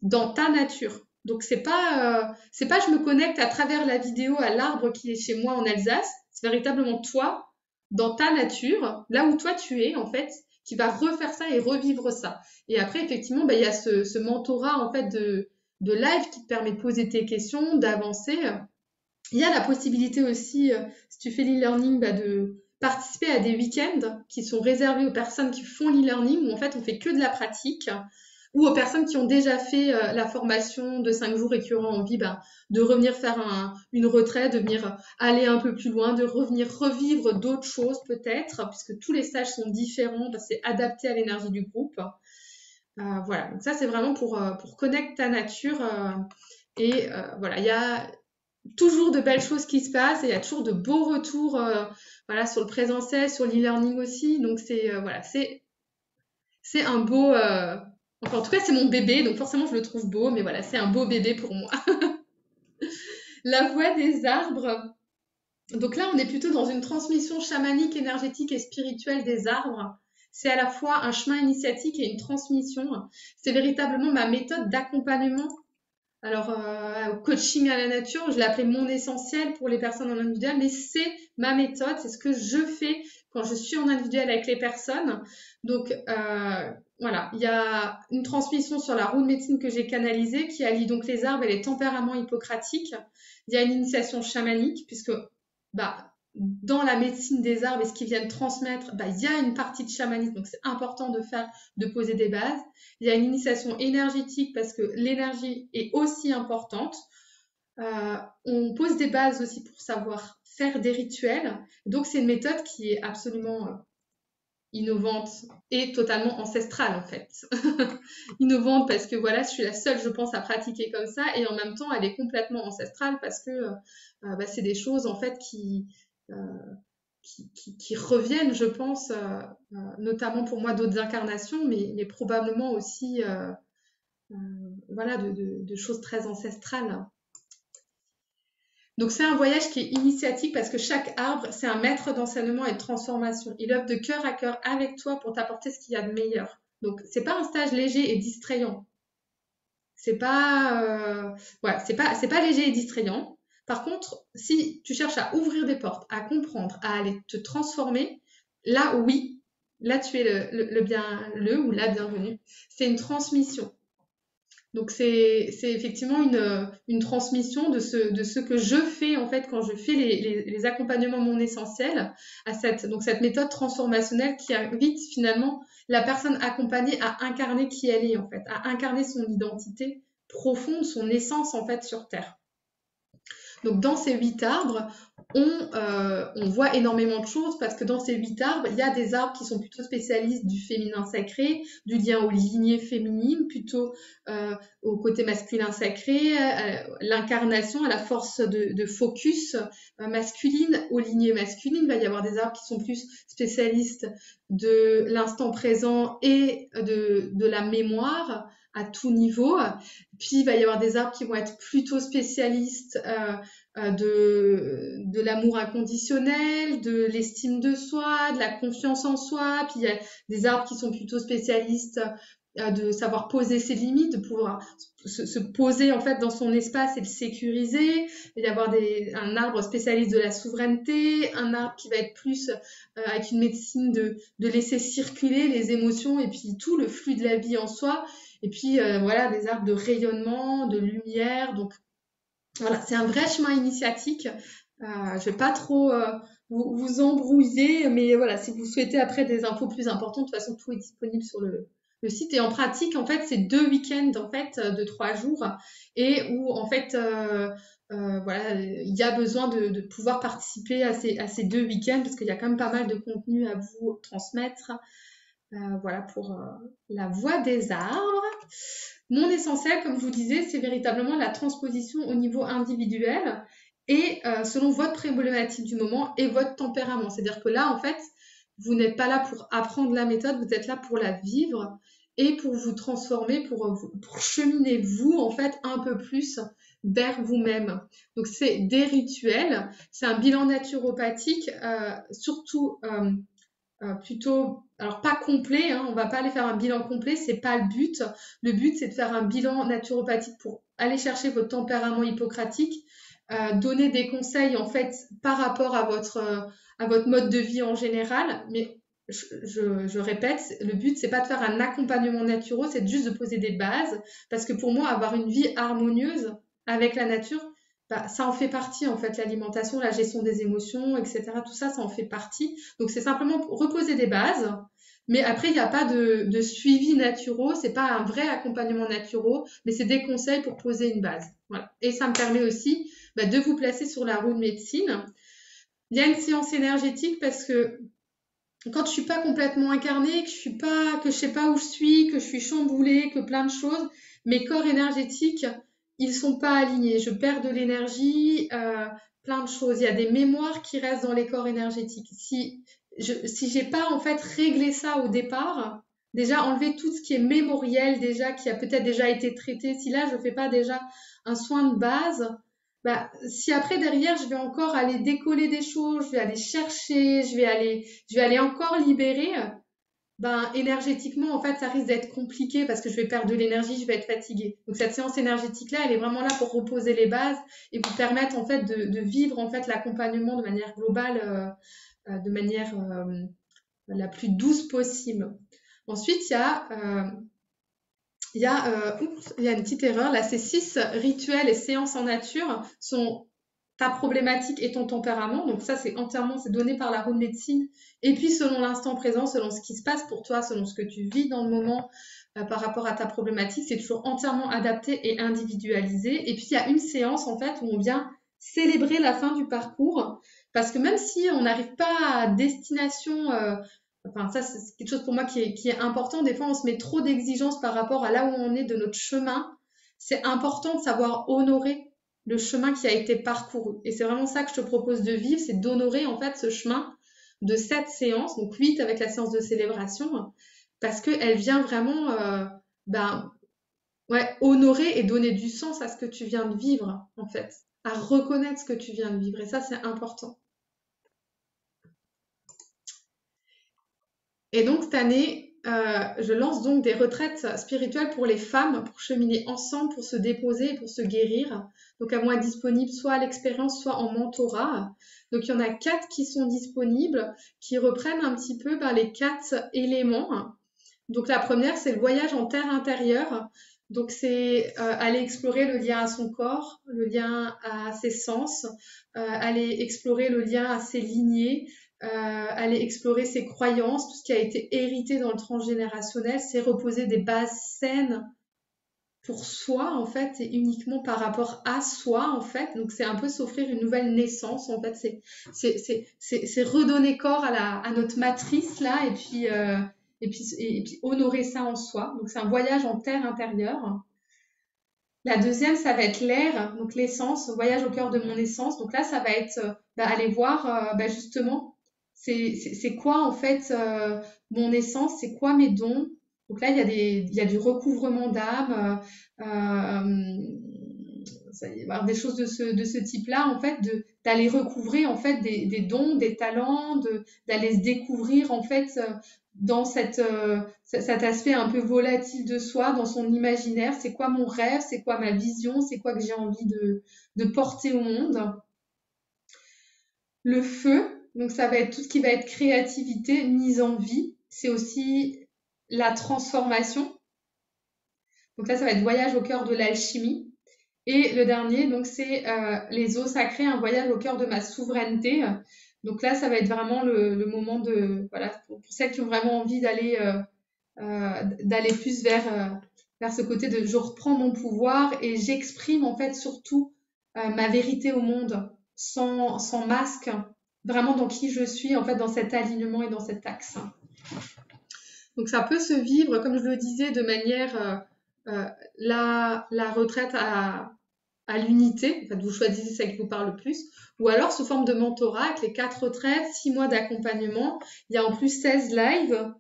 dans ta nature. Donc, c'est pas je me connecte à travers la vidéo à l'arbre qui est chez moi en Alsace. C'est véritablement toi, dans ta nature, là où toi tu es, en fait, qui va refaire ça et revivre ça. Et après, effectivement, bah, il y a ce mentorat, en fait, de live qui te permet de poser tes questions, d'avancer. Il y a la possibilité aussi, si tu fais l'e-learning, bah, de participer à des week-ends qui sont réservés aux personnes qui font l'e-learning, où en fait on fait que de la pratique, ou aux personnes qui ont déjà fait la formation de 5 jours et qui auront envie de revenir faire une retraite, de venir aller un peu plus loin, de revenir revivre d'autres choses peut-être, puisque tous les stages sont différents, c'est adapté à l'énergie du groupe. Voilà, donc ça c'est vraiment pour connecter ta nature. Et voilà, il y a toujours de belles choses qui se passent et il y a toujours de beaux retours voilà, sur le présentiel, sur l'e-learning aussi. Donc voilà, c'est un beau enfin en tout cas c'est mon bébé, donc forcément je le trouve beau, mais voilà, c'est un beau bébé pour moi. La voix des arbres. Donc là, on est plutôt dans une transmission chamanique, énergétique et spirituelle des arbres. C'est à la fois un chemin initiatique et une transmission. C'est véritablement ma méthode d'accompagnement. Alors, coaching à la nature, je l'ai appelé mon essentiel pour les personnes en individuel, mais c'est ma méthode, c'est ce que je fais quand je suis en individuel avec les personnes. Donc, voilà, il y a une transmission sur la roue de médecine que j'ai canalisée qui allie donc les arbres et les tempéraments hippocratiques. Il y a une initiation chamanique puisque bah, dans la médecine des arbres et ce qu'ils viennent transmettre, bah, il y a une partie de chamanisme, donc c'est important de poser des bases. Il y a une initiation énergétique parce que l'énergie est aussi importante. On pose des bases aussi pour savoir faire des rituels. Donc c'est une méthode qui est absolument innovante et totalement ancestrale en fait. Innovante parce que voilà, je suis la seule, je pense, à pratiquer comme ça et en même temps, elle est complètement ancestrale parce que c'est des choses en fait qui reviennent, je pense, notamment pour moi d'autres incarnations, mais probablement aussi voilà, de choses très ancestrales. Donc c'est un voyage qui est initiatique parce que chaque arbre, c'est un maître d'enseignement et de transformation. Il œuvre de cœur à cœur avec toi pour t'apporter ce qu'il y a de meilleur. Donc c'est pas un stage léger et distrayant. C'est pas c'est pas léger et distrayant. Par contre, si tu cherches à ouvrir des portes, à comprendre, à aller te transformer, là oui, là tu es le ou la bienvenue. C'est une transmission. Donc c'est effectivement une transmission de ce que je fais en fait quand je fais les accompagnements mon essentiel à cette méthode transformationnelle qui invite finalement la personne accompagnée à incarner qui elle est en fait, à incarner son identité profonde, son essence en fait sur Terre. Donc dans ces 8 arbres, on voit énormément de choses parce que dans ces 8 arbres, il y a des arbres qui sont plutôt spécialistes du féminin sacré, du lien aux lignées féminines, plutôt au côté masculin sacré, l'incarnation, à la force de focus masculine, aux lignées masculines. Il va y avoir des arbres qui sont plus spécialistes de l'instant présent et de la mémoire à tout niveau. Puis il va y avoir des arbres qui vont être plutôt spécialistes de l'amour inconditionnel, de l'estime de soi, de la confiance en soi. Puis il y a des arbres qui sont plutôt spécialistes de savoir poser ses limites, de pouvoir se poser en fait dans son espace et le sécuriser, et d'avoir un arbre spécialiste de la souveraineté, un arbre qui va être plus avec une médecine de laisser circuler les émotions et puis tout le flux de la vie en soi, et puis voilà, des arbres de rayonnement, de lumière. Donc voilà, c'est un vrai chemin initiatique. Je vais pas trop vous embrouiller, mais voilà, si vous souhaitez après des infos plus importantes, de toute façon, tout est disponible sur le site. Et en pratique, en fait, c'est 2 week-ends en fait de 3 jours, et où en fait, voilà, il y a besoin de pouvoir participer à ces 2 week-ends parce qu'il y a quand même pas mal de contenu à vous transmettre. Voilà pour la voie des arbres. Mon essentiel, comme je vous disais, c'est véritablement la transposition au niveau individuel et selon votre problématique du moment et votre tempérament. C'est-à-dire que là, en fait, vous n'êtes pas là pour apprendre la méthode, vous êtes là pour la vivre et pour vous transformer, pour cheminer vous, en fait, un peu plus vers vous-même. Donc, c'est des rituels, c'est un bilan naturopathique, surtout plutôt, alors pas complet, hein, on va pas aller faire un bilan complet, c'est pas le but. Le but, c'est de faire un bilan naturopathique pour aller chercher votre tempérament hippocratique, donner des conseils en fait par rapport à votre mode de vie en général. Mais je répète, le but, c'est pas de faire un accompagnement naturel, c'est juste de poser des bases. Parce que pour moi, avoir une vie harmonieuse avec la nature, bah, ça en fait partie en fait, l'alimentation, la gestion des émotions, etc. Tout ça, ça en fait partie. Donc c'est simplement pour reposer des bases. Mais après, il n'y a pas de suivi naturel, c'est pas un vrai accompagnement naturel, mais c'est des conseils pour poser une base. Voilà. Et ça me permet aussi de vous placer sur la roue de médecine. Il y a une séance énergétique parce que quand je suis pas complètement incarnée, que je sais pas où je suis, que je suis chamboulée, que plein de choses, mes corps énergétiques, ils sont pas alignés. Je perds de l'énergie, plein de choses. Il y a des mémoires qui restent dans les corps énergétiques. Si j'ai pas en fait réglé ça au départ, déjà enlever tout ce qui est mémoriel déjà, qui a peut-être déjà été traité, si là je fais pas déjà un soin de base, bah, si après derrière je vais encore aller décoller des choses, je vais aller chercher, je vais aller encore libérer, ben énergétiquement en fait ça risque d'être compliqué parce que je vais perdre de l'énergie, je vais être fatiguée. Donc cette séance énergétique là, elle est vraiment là pour reposer les bases et vous permettre en fait de vivre en fait l'accompagnement de manière globale, de manière la plus douce possible. Ensuite il y a une petite erreur. Là, ces 6 rituels et séances en nature sont ta problématique et ton tempérament. Donc ça, c'est donné par la roue de médecine. Et puis, selon l'instant présent, selon ce qui se passe pour toi, selon ce que tu vis dans le moment par rapport à ta problématique, c'est toujours entièrement adapté et individualisé. Et puis, il y a une séance, en fait, où on vient célébrer la fin du parcours. Parce que même si on n'arrive pas à destination enfin, ça, c'est quelque chose pour moi qui est important. Des fois, on se met trop d'exigences par rapport à là où on est de notre chemin. C'est important de savoir honorer le chemin qui a été parcouru. Et c'est vraiment ça que je te propose de vivre, c'est d'honorer en fait ce chemin de cette séance, donc 8 avec la séance de célébration, parce qu'elle vient vraiment ben, ouais, honorer et donner du sens à ce que tu viens de vivre, en fait, à reconnaître ce que tu viens de vivre. Et ça, c'est important. Et donc cette année, je lance donc des retraites spirituelles pour les femmes, pour cheminer ensemble, pour se déposer et pour se guérir. Donc elles vont être disponibles soit à l'expérience, soit en mentorat. Donc il y en a 4 qui sont disponibles, qui reprennent un petit peu les 4 éléments. Donc la première, c'est le voyage en terre intérieure. Donc c'est aller explorer le lien à son corps, le lien à ses sens, aller explorer le lien à ses lignées, aller explorer ses croyances, tout ce qui a été hérité dans le transgénérationnel, c'est reposer des bases saines pour soi en fait et uniquement par rapport à soi en fait. Donc c'est un peu s'offrir une nouvelle naissance en fait. C'est redonner corps à notre matrice là et puis honorer ça en soi. Donc c'est un voyage en terre intérieure. La deuxième, ça va être l'air, donc l'essence, voyage au cœur de mon essence. Donc là, ça va être aller voir justement, c'est quoi en fait mon essence, c'est quoi mes dons. Donc là, il y a du recouvrement d'âme, avoir des choses de ce type-là, en fait, d'aller recouvrer en fait des dons, des talents, d'aller se découvrir en fait dans cet aspect un peu volatile de soi, dans son imaginaire. C'est quoi mon rêve? C'est quoi ma vision? C'est quoi que j'ai envie de porter au monde? Le feu, donc ça va être tout ce qui va être créativité, mise en vie. C'est aussi la transformation. Donc là, ça va être voyage au cœur de l'alchimie. Et le dernier, donc c'est les eaux sacrées, un voyage au cœur de ma souveraineté. Donc là, ça va être vraiment le moment de, voilà, pour celles qui ont vraiment envie d'aller plus vers ce côté de je reprends mon pouvoir et j'exprime en fait surtout ma vérité au monde sans masque, vraiment dans qui je suis, en fait, dans cet alignement et dans cet axe. Donc ça peut se vivre, comme je le disais, de manière la retraite à l'unité, en fait, vous choisissez celle qui vous parle le plus, ou alors sous forme de mentorat, avec les 4 retraites, 6 mois d'accompagnement. Il y a en plus 16 lives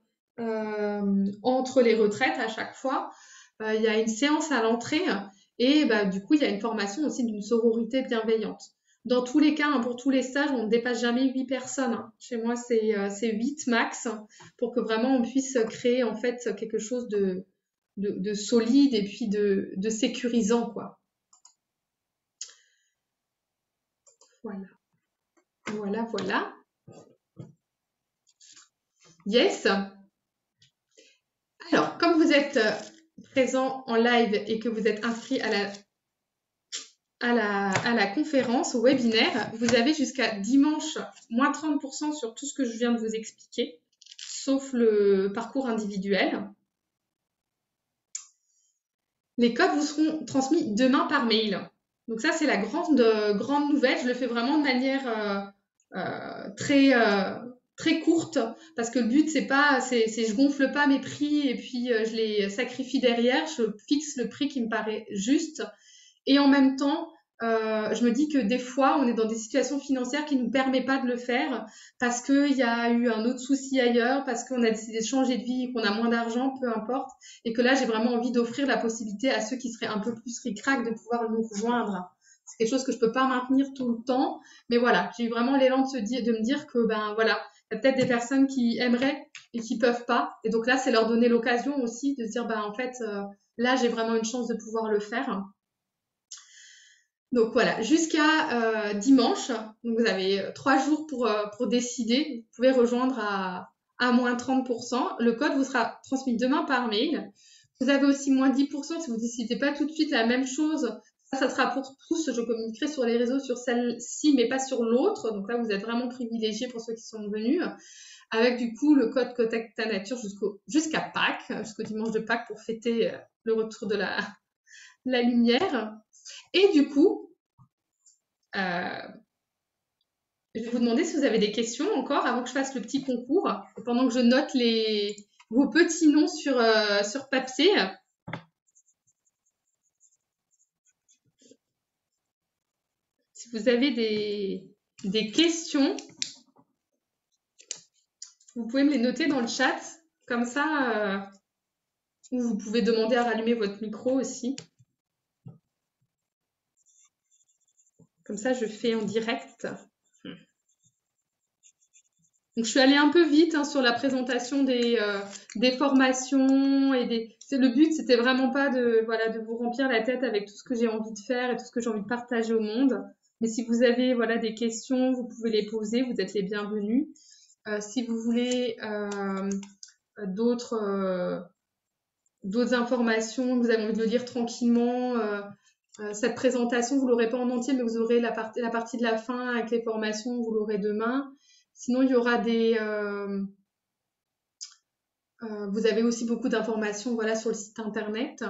entre les retraites à chaque fois. Il y a une séance à l'entrée et bah, du coup, il y a une formation aussi d'une sororité bienveillante. Dans tous les cas, hein, pour tous les stages, on ne dépasse jamais 8 personnes. Hein. Chez moi, c'est 8 max pour que vraiment on puisse créer en fait quelque chose de solide et puis de sécurisant, quoi. Voilà. Voilà, voilà. Yes. Alors, comme vous êtes présent en live et que vous êtes inscrit à la conférence, au webinaire, vous avez jusqu'à dimanche moins 30% sur tout ce que je viens de vous expliquer, sauf le parcours individuel. Les codes vous seront transmis demain par mail. Donc ça, c'est la grande nouvelle. Je le fais vraiment de manière très courte parce que le but, c'est je gonfle pas mes prix et puis je les sacrifie derrière. Je fixe le prix qui me paraît juste. Et en même temps, je me dis que des fois, on est dans des situations financières qui ne nous permettent pas de le faire parce qu'il y a eu un autre souci ailleurs, parce qu'on a décidé de changer de vie, qu'on a moins d'argent, peu importe. Et que là, j'ai vraiment envie d'offrir la possibilité à ceux qui seraient un peu plus ric-rac de pouvoir nous rejoindre. C'est quelque chose que je peux pas maintenir tout le temps. Mais voilà, j'ai eu vraiment l'élan de me dire que, ben voilà, il y a peut-être des personnes qui aimeraient et qui peuvent pas. Et donc là, c'est leur donner l'occasion aussi de se dire, ben en fait, là, j'ai vraiment une chance de pouvoir le faire. Donc voilà, jusqu'à dimanche, donc vous avez 3 jours pour décider. Vous pouvez rejoindre à moins 30%. Le code vous sera transmis demain par mail. Vous avez aussi moins 10% si vous ne décidez pas tout de suite la même chose. Ça sera pour tous. Je communiquerai sur les réseaux sur celle-ci, mais pas sur l'autre. Donc là, vous êtes vraiment privilégiés pour ceux qui sont venus. Avec du coup le code Connecte ta nature jusqu'à Pâques, jusqu'au dimanche de Pâques pour fêter le retour de la lumière. Et du coup, je vais vous demander si vous avez des questions encore avant que je fasse le petit concours, pendant que je note vos petits noms sur papier. Si vous avez des questions, vous pouvez me les noter dans le chat. Comme ça, ou vous pouvez demander à rallumer votre micro aussi. Comme ça, je fais en direct. Donc, je suis allée un peu vite sur la présentation des formations et le but, c'était vraiment pas de vous remplir la tête avec tout ce que j'ai envie de faire et tout ce que j'ai envie de partager au monde. Mais si vous avez des questions, vous pouvez les poser, vous êtes les bienvenus. Si vous voulez d'autres informations, vous avez envie de le lire tranquillement, cette présentation, vous l'aurez pas en entier, mais vous aurez la partie de la fin avec les formations, vous l'aurez demain. Sinon, il y aura vous avez aussi beaucoup d'informations sur le site internet.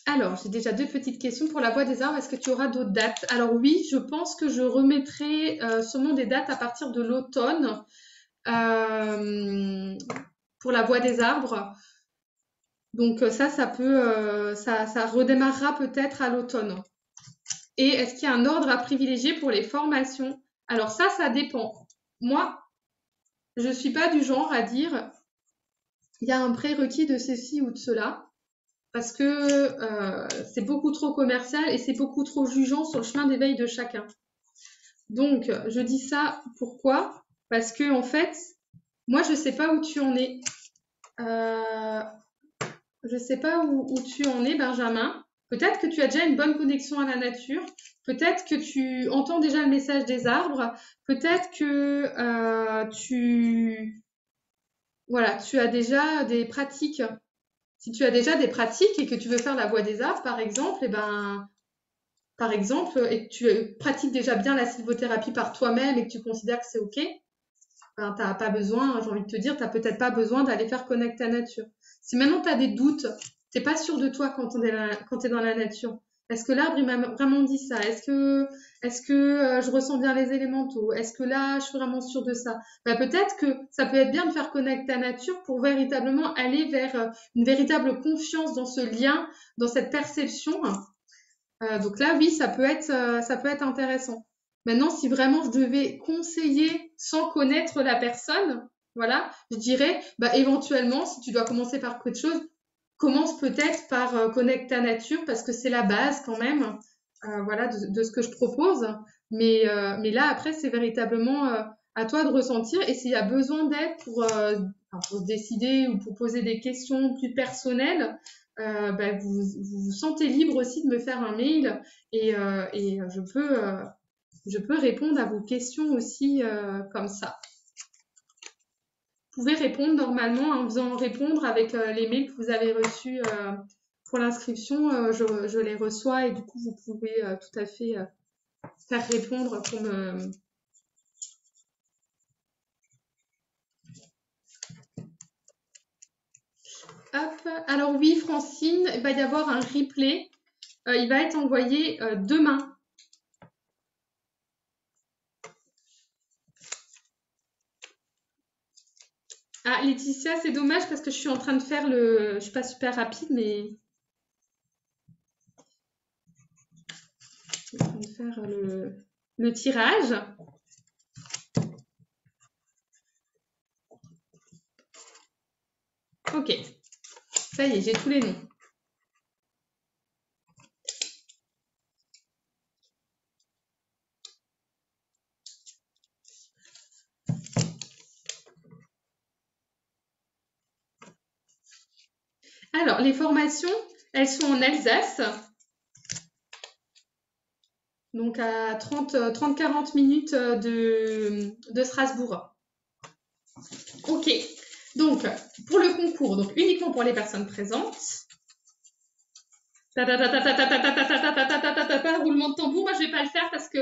Alors, j'ai déjà 2 petites questions. Pour la Voix des Arbres, est-ce que tu auras d'autres dates? Alors oui, je pense que je remettrai sûrement des dates à partir de l'automne pour la Voix des Arbres. Donc ça peut, ça redémarrera peut-être à l'automne. Et est-ce qu'il y a un ordre à privilégier pour les formations? Alors ça dépend. Moi, je ne suis pas du genre à dire il y a un prérequis de ceci ou de cela. parce que c'est beaucoup trop commercial et c'est beaucoup trop jugeant sur le chemin d'éveil de chacun. Donc, je dis ça pourquoi? Parce que en fait, moi, je sais pas où tu en es. Je sais pas où tu en es, Benjamin. Peut-être que tu as déjà une bonne connexion à la nature. Peut-être que tu entends déjà le message des arbres. Peut-être que voilà, tu as déjà des pratiques. Si tu as déjà des pratiques et que tu veux faire la voix des arbres, par exemple, et que tu pratiques déjà bien la sylvothérapie par toi-même et que tu considères que c'est OK, ben, t'as pas besoin, j'ai envie de te dire, t'as peut-être pas besoin d'aller faire connect à nature. Si maintenant tu as des doutes, t'es pas sûr de toi quand t'es dans la nature. Est-ce que l'arbre il m'a vraiment dit ça? Est-ce que je ressens bien les élémentaux? Est-ce que là je suis vraiment sûre de ça? Ben, peut-être que ça peut être bien de faire connect à nature pour véritablement aller vers une véritable confiance dans ce lien, dans cette perception. Donc là, oui, ça peut être intéressant. Maintenant, si vraiment je devais conseiller sans connaître la personne, voilà, je dirais, bah, éventuellement, si tu dois commencer par quelque chose, commence peut-être par Connect ta nature parce que c'est la base quand même, voilà, de ce que je propose. Mais là, après, c'est véritablement à toi de ressentir. Et s'il y a besoin d'aide pour se décider ou pour poser des questions plus personnelles, bah, vous sentez libre aussi de me faire un mail et je peux répondre à vos questions aussi comme ça. Vous pouvez répondre normalement en faisant répondre avec les mails que vous avez reçus pour l'inscription. Je les reçois et du coup, vous pouvez tout à fait faire répondre pour me... Hop. Alors oui, Francine, il va y avoir un replay. Il va être envoyé demain. Ah, Laetitia, c'est dommage parce que je suis en train de faire le... Je suis pas super rapide, mais... Je suis en train de faire le tirage. Ok. Ça y est, j'ai tous les noms. Alors, les formations, elles sont en Alsace. Donc à 30-40 minutes de Strasbourg. Ok. Donc, pour le concours, donc uniquement pour les personnes présentes. Roulement de tambour, moi je vais pas le faire parce que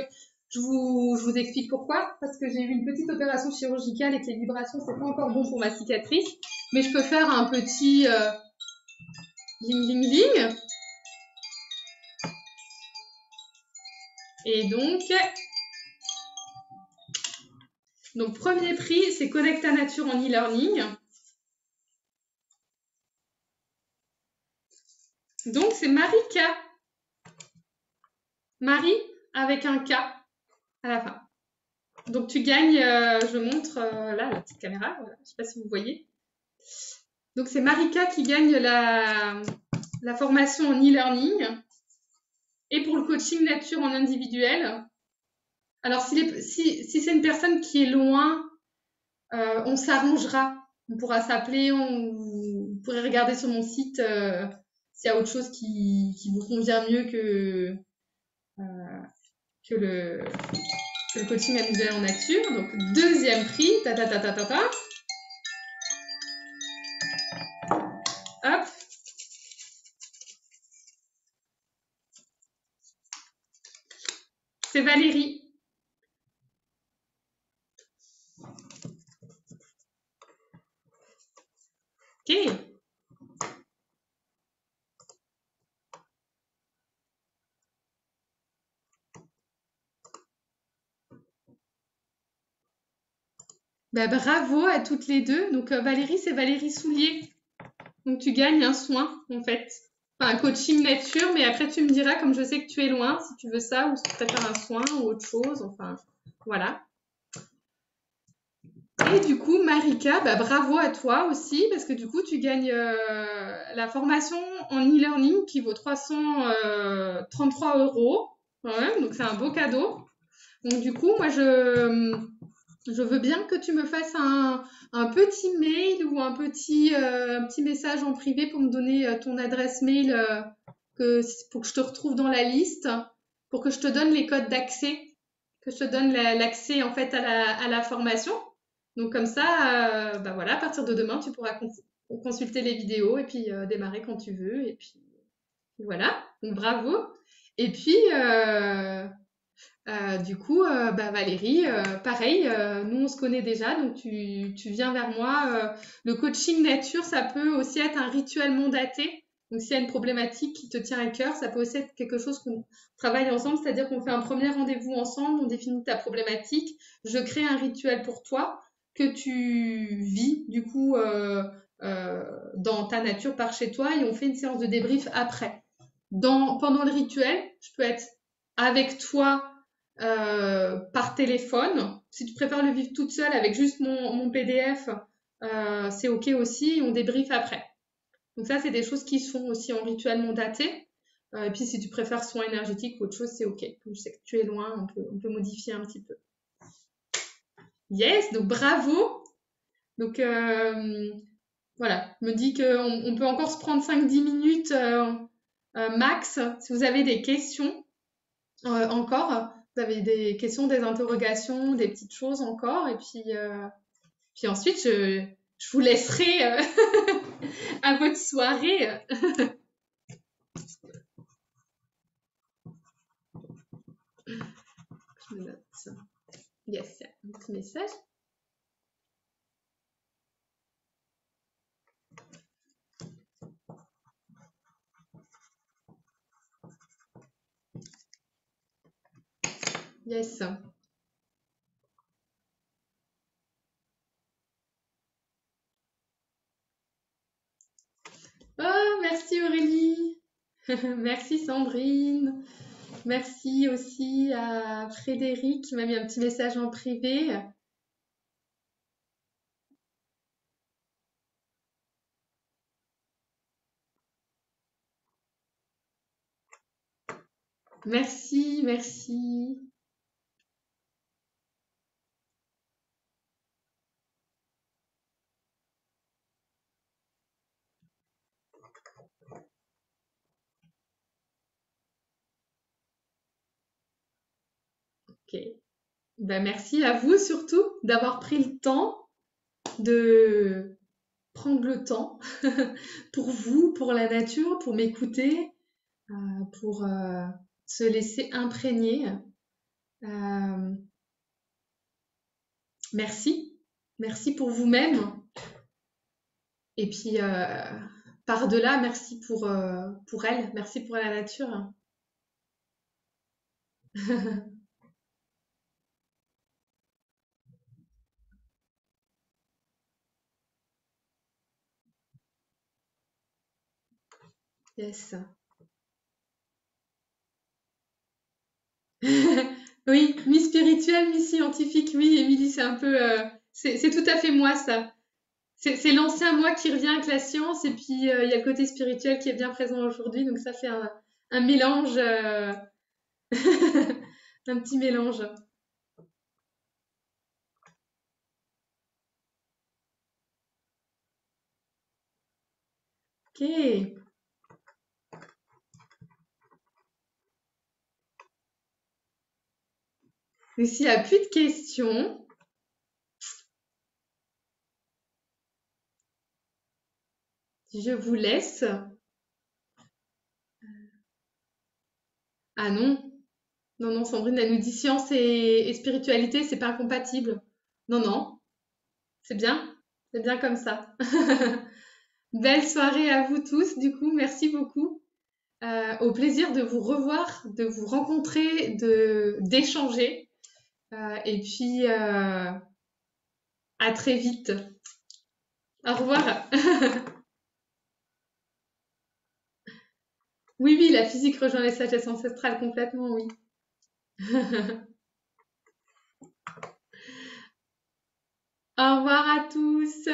je vous explique pourquoi. Parce que j'ai eu une petite opération chirurgicale et que les vibrations, c'est pas encore bon pour ma cicatrice. Mais je peux faire un petit ling ling ling. Et donc premier prix, c'est Connect ta nature en e-learning. Donc c'est Marika. Marie avec un K à la fin. Donc tu gagnes, je montre là la petite caméra, voilà, je ne sais pas si vous voyez. Donc c'est Marika qui gagne la formation en e-learning et pour le coaching nature en individuel. Alors si c'est une personne qui est loin, on s'arrangera. On pourra s'appeler, vous pourrez regarder sur mon site s'il y a autre chose qui vous convient mieux que le coaching individuel en nature. Donc, deuxième prix. Hop. C'est Valérie. Ok. Bah, bravo à toutes les deux. Donc, Valérie, c'est Valérie Soulier. Donc, tu gagnes un soin, en fait. Enfin, un coaching nature, mais après, tu me diras, comme je sais que tu es loin, si tu veux ça, ou si tu préfères un soin ou autre chose. Enfin, voilà. Et du coup, Marika, bah, bravo à toi aussi, parce que du coup, tu gagnes la formation en e-learning qui vaut 333 euros. Ouais, donc c'est un beau cadeau. Donc du coup, moi, je veux bien que tu me fasses un petit mail ou un petit message en privé pour me donner ton adresse mail pour que je te retrouve dans la liste, pour que je te donne les codes d'accès, que je te donne l'accès en fait à la formation. Donc comme ça, bah voilà, à partir de demain, tu pourras consulter les vidéos et puis démarrer quand tu veux. Et puis voilà, donc bravo. Et puis du coup, bah Valérie, pareil, nous on se connaît déjà, donc tu viens vers moi. Le coaching nature, ça peut aussi être un rituel mandaté. Donc s'il y a une problématique qui te tient à cœur, ça peut aussi être quelque chose qu'on travaille ensemble, c'est-à-dire qu'on fait un premier rendez-vous ensemble, on définit ta problématique, je crée un rituel pour toi que tu vis du coup dans ta nature par chez toi et on fait une séance de débrief après. Pendant le rituel, je peux être avec toi par téléphone. Si tu préfères le vivre toute seule avec juste mon PDF, c'est OK aussi. On débriefe après. Donc ça, c'est des choses qui sont aussi en rituel mandaté. Et puis si tu préfères soins énergétiques ou autre chose, c'est OK. Comme je sais que tu es loin, on peut modifier un petit peu. Yes, donc bravo. Donc voilà, je me dis qu'on peut encore se prendre 5-10 minutes max si vous avez des questions encore. Vous avez des questions, des interrogations, des petites choses encore. Et puis ensuite, je vous laisserai à votre soirée. Je me note ça. Yes, un petit message. Yes. Oh, merci Aurélie. Merci Sandrine. Merci aussi à Frédéric qui m'a mis un petit message en privé. Merci, merci. Ok. Ben, merci à vous surtout d'avoir pris le temps de prendre le temps pour vous, pour la nature, pour m'écouter, pour se laisser imprégner. Euh, merci. Merci pour vous-même. Et puis, par-delà, merci pour elle. Merci pour la nature. Yes. Oui, mi-spirituel, mi-scientifique. Oui, Émilie, c'est un peu... c'est tout à fait moi, ça. C'est l'ancien moi qui revient avec la science et puis il y a le côté spirituel qui est bien présent aujourd'hui. Donc ça fait un mélange, un petit mélange. Ok. Donc s'il n'y a plus de questions, je vous laisse. Ah non, non, non, Sandrine, elle nous dit science et spiritualité, c'est pas incompatible. Non, non, c'est bien comme ça. Belle soirée à vous tous, du coup, merci beaucoup. Au plaisir de vous revoir, de vous rencontrer, d'échanger. Et puis, à très vite. Au revoir. Oui, oui, la physique rejoint les sagesses ancestrales complètement, oui. Au revoir à tous.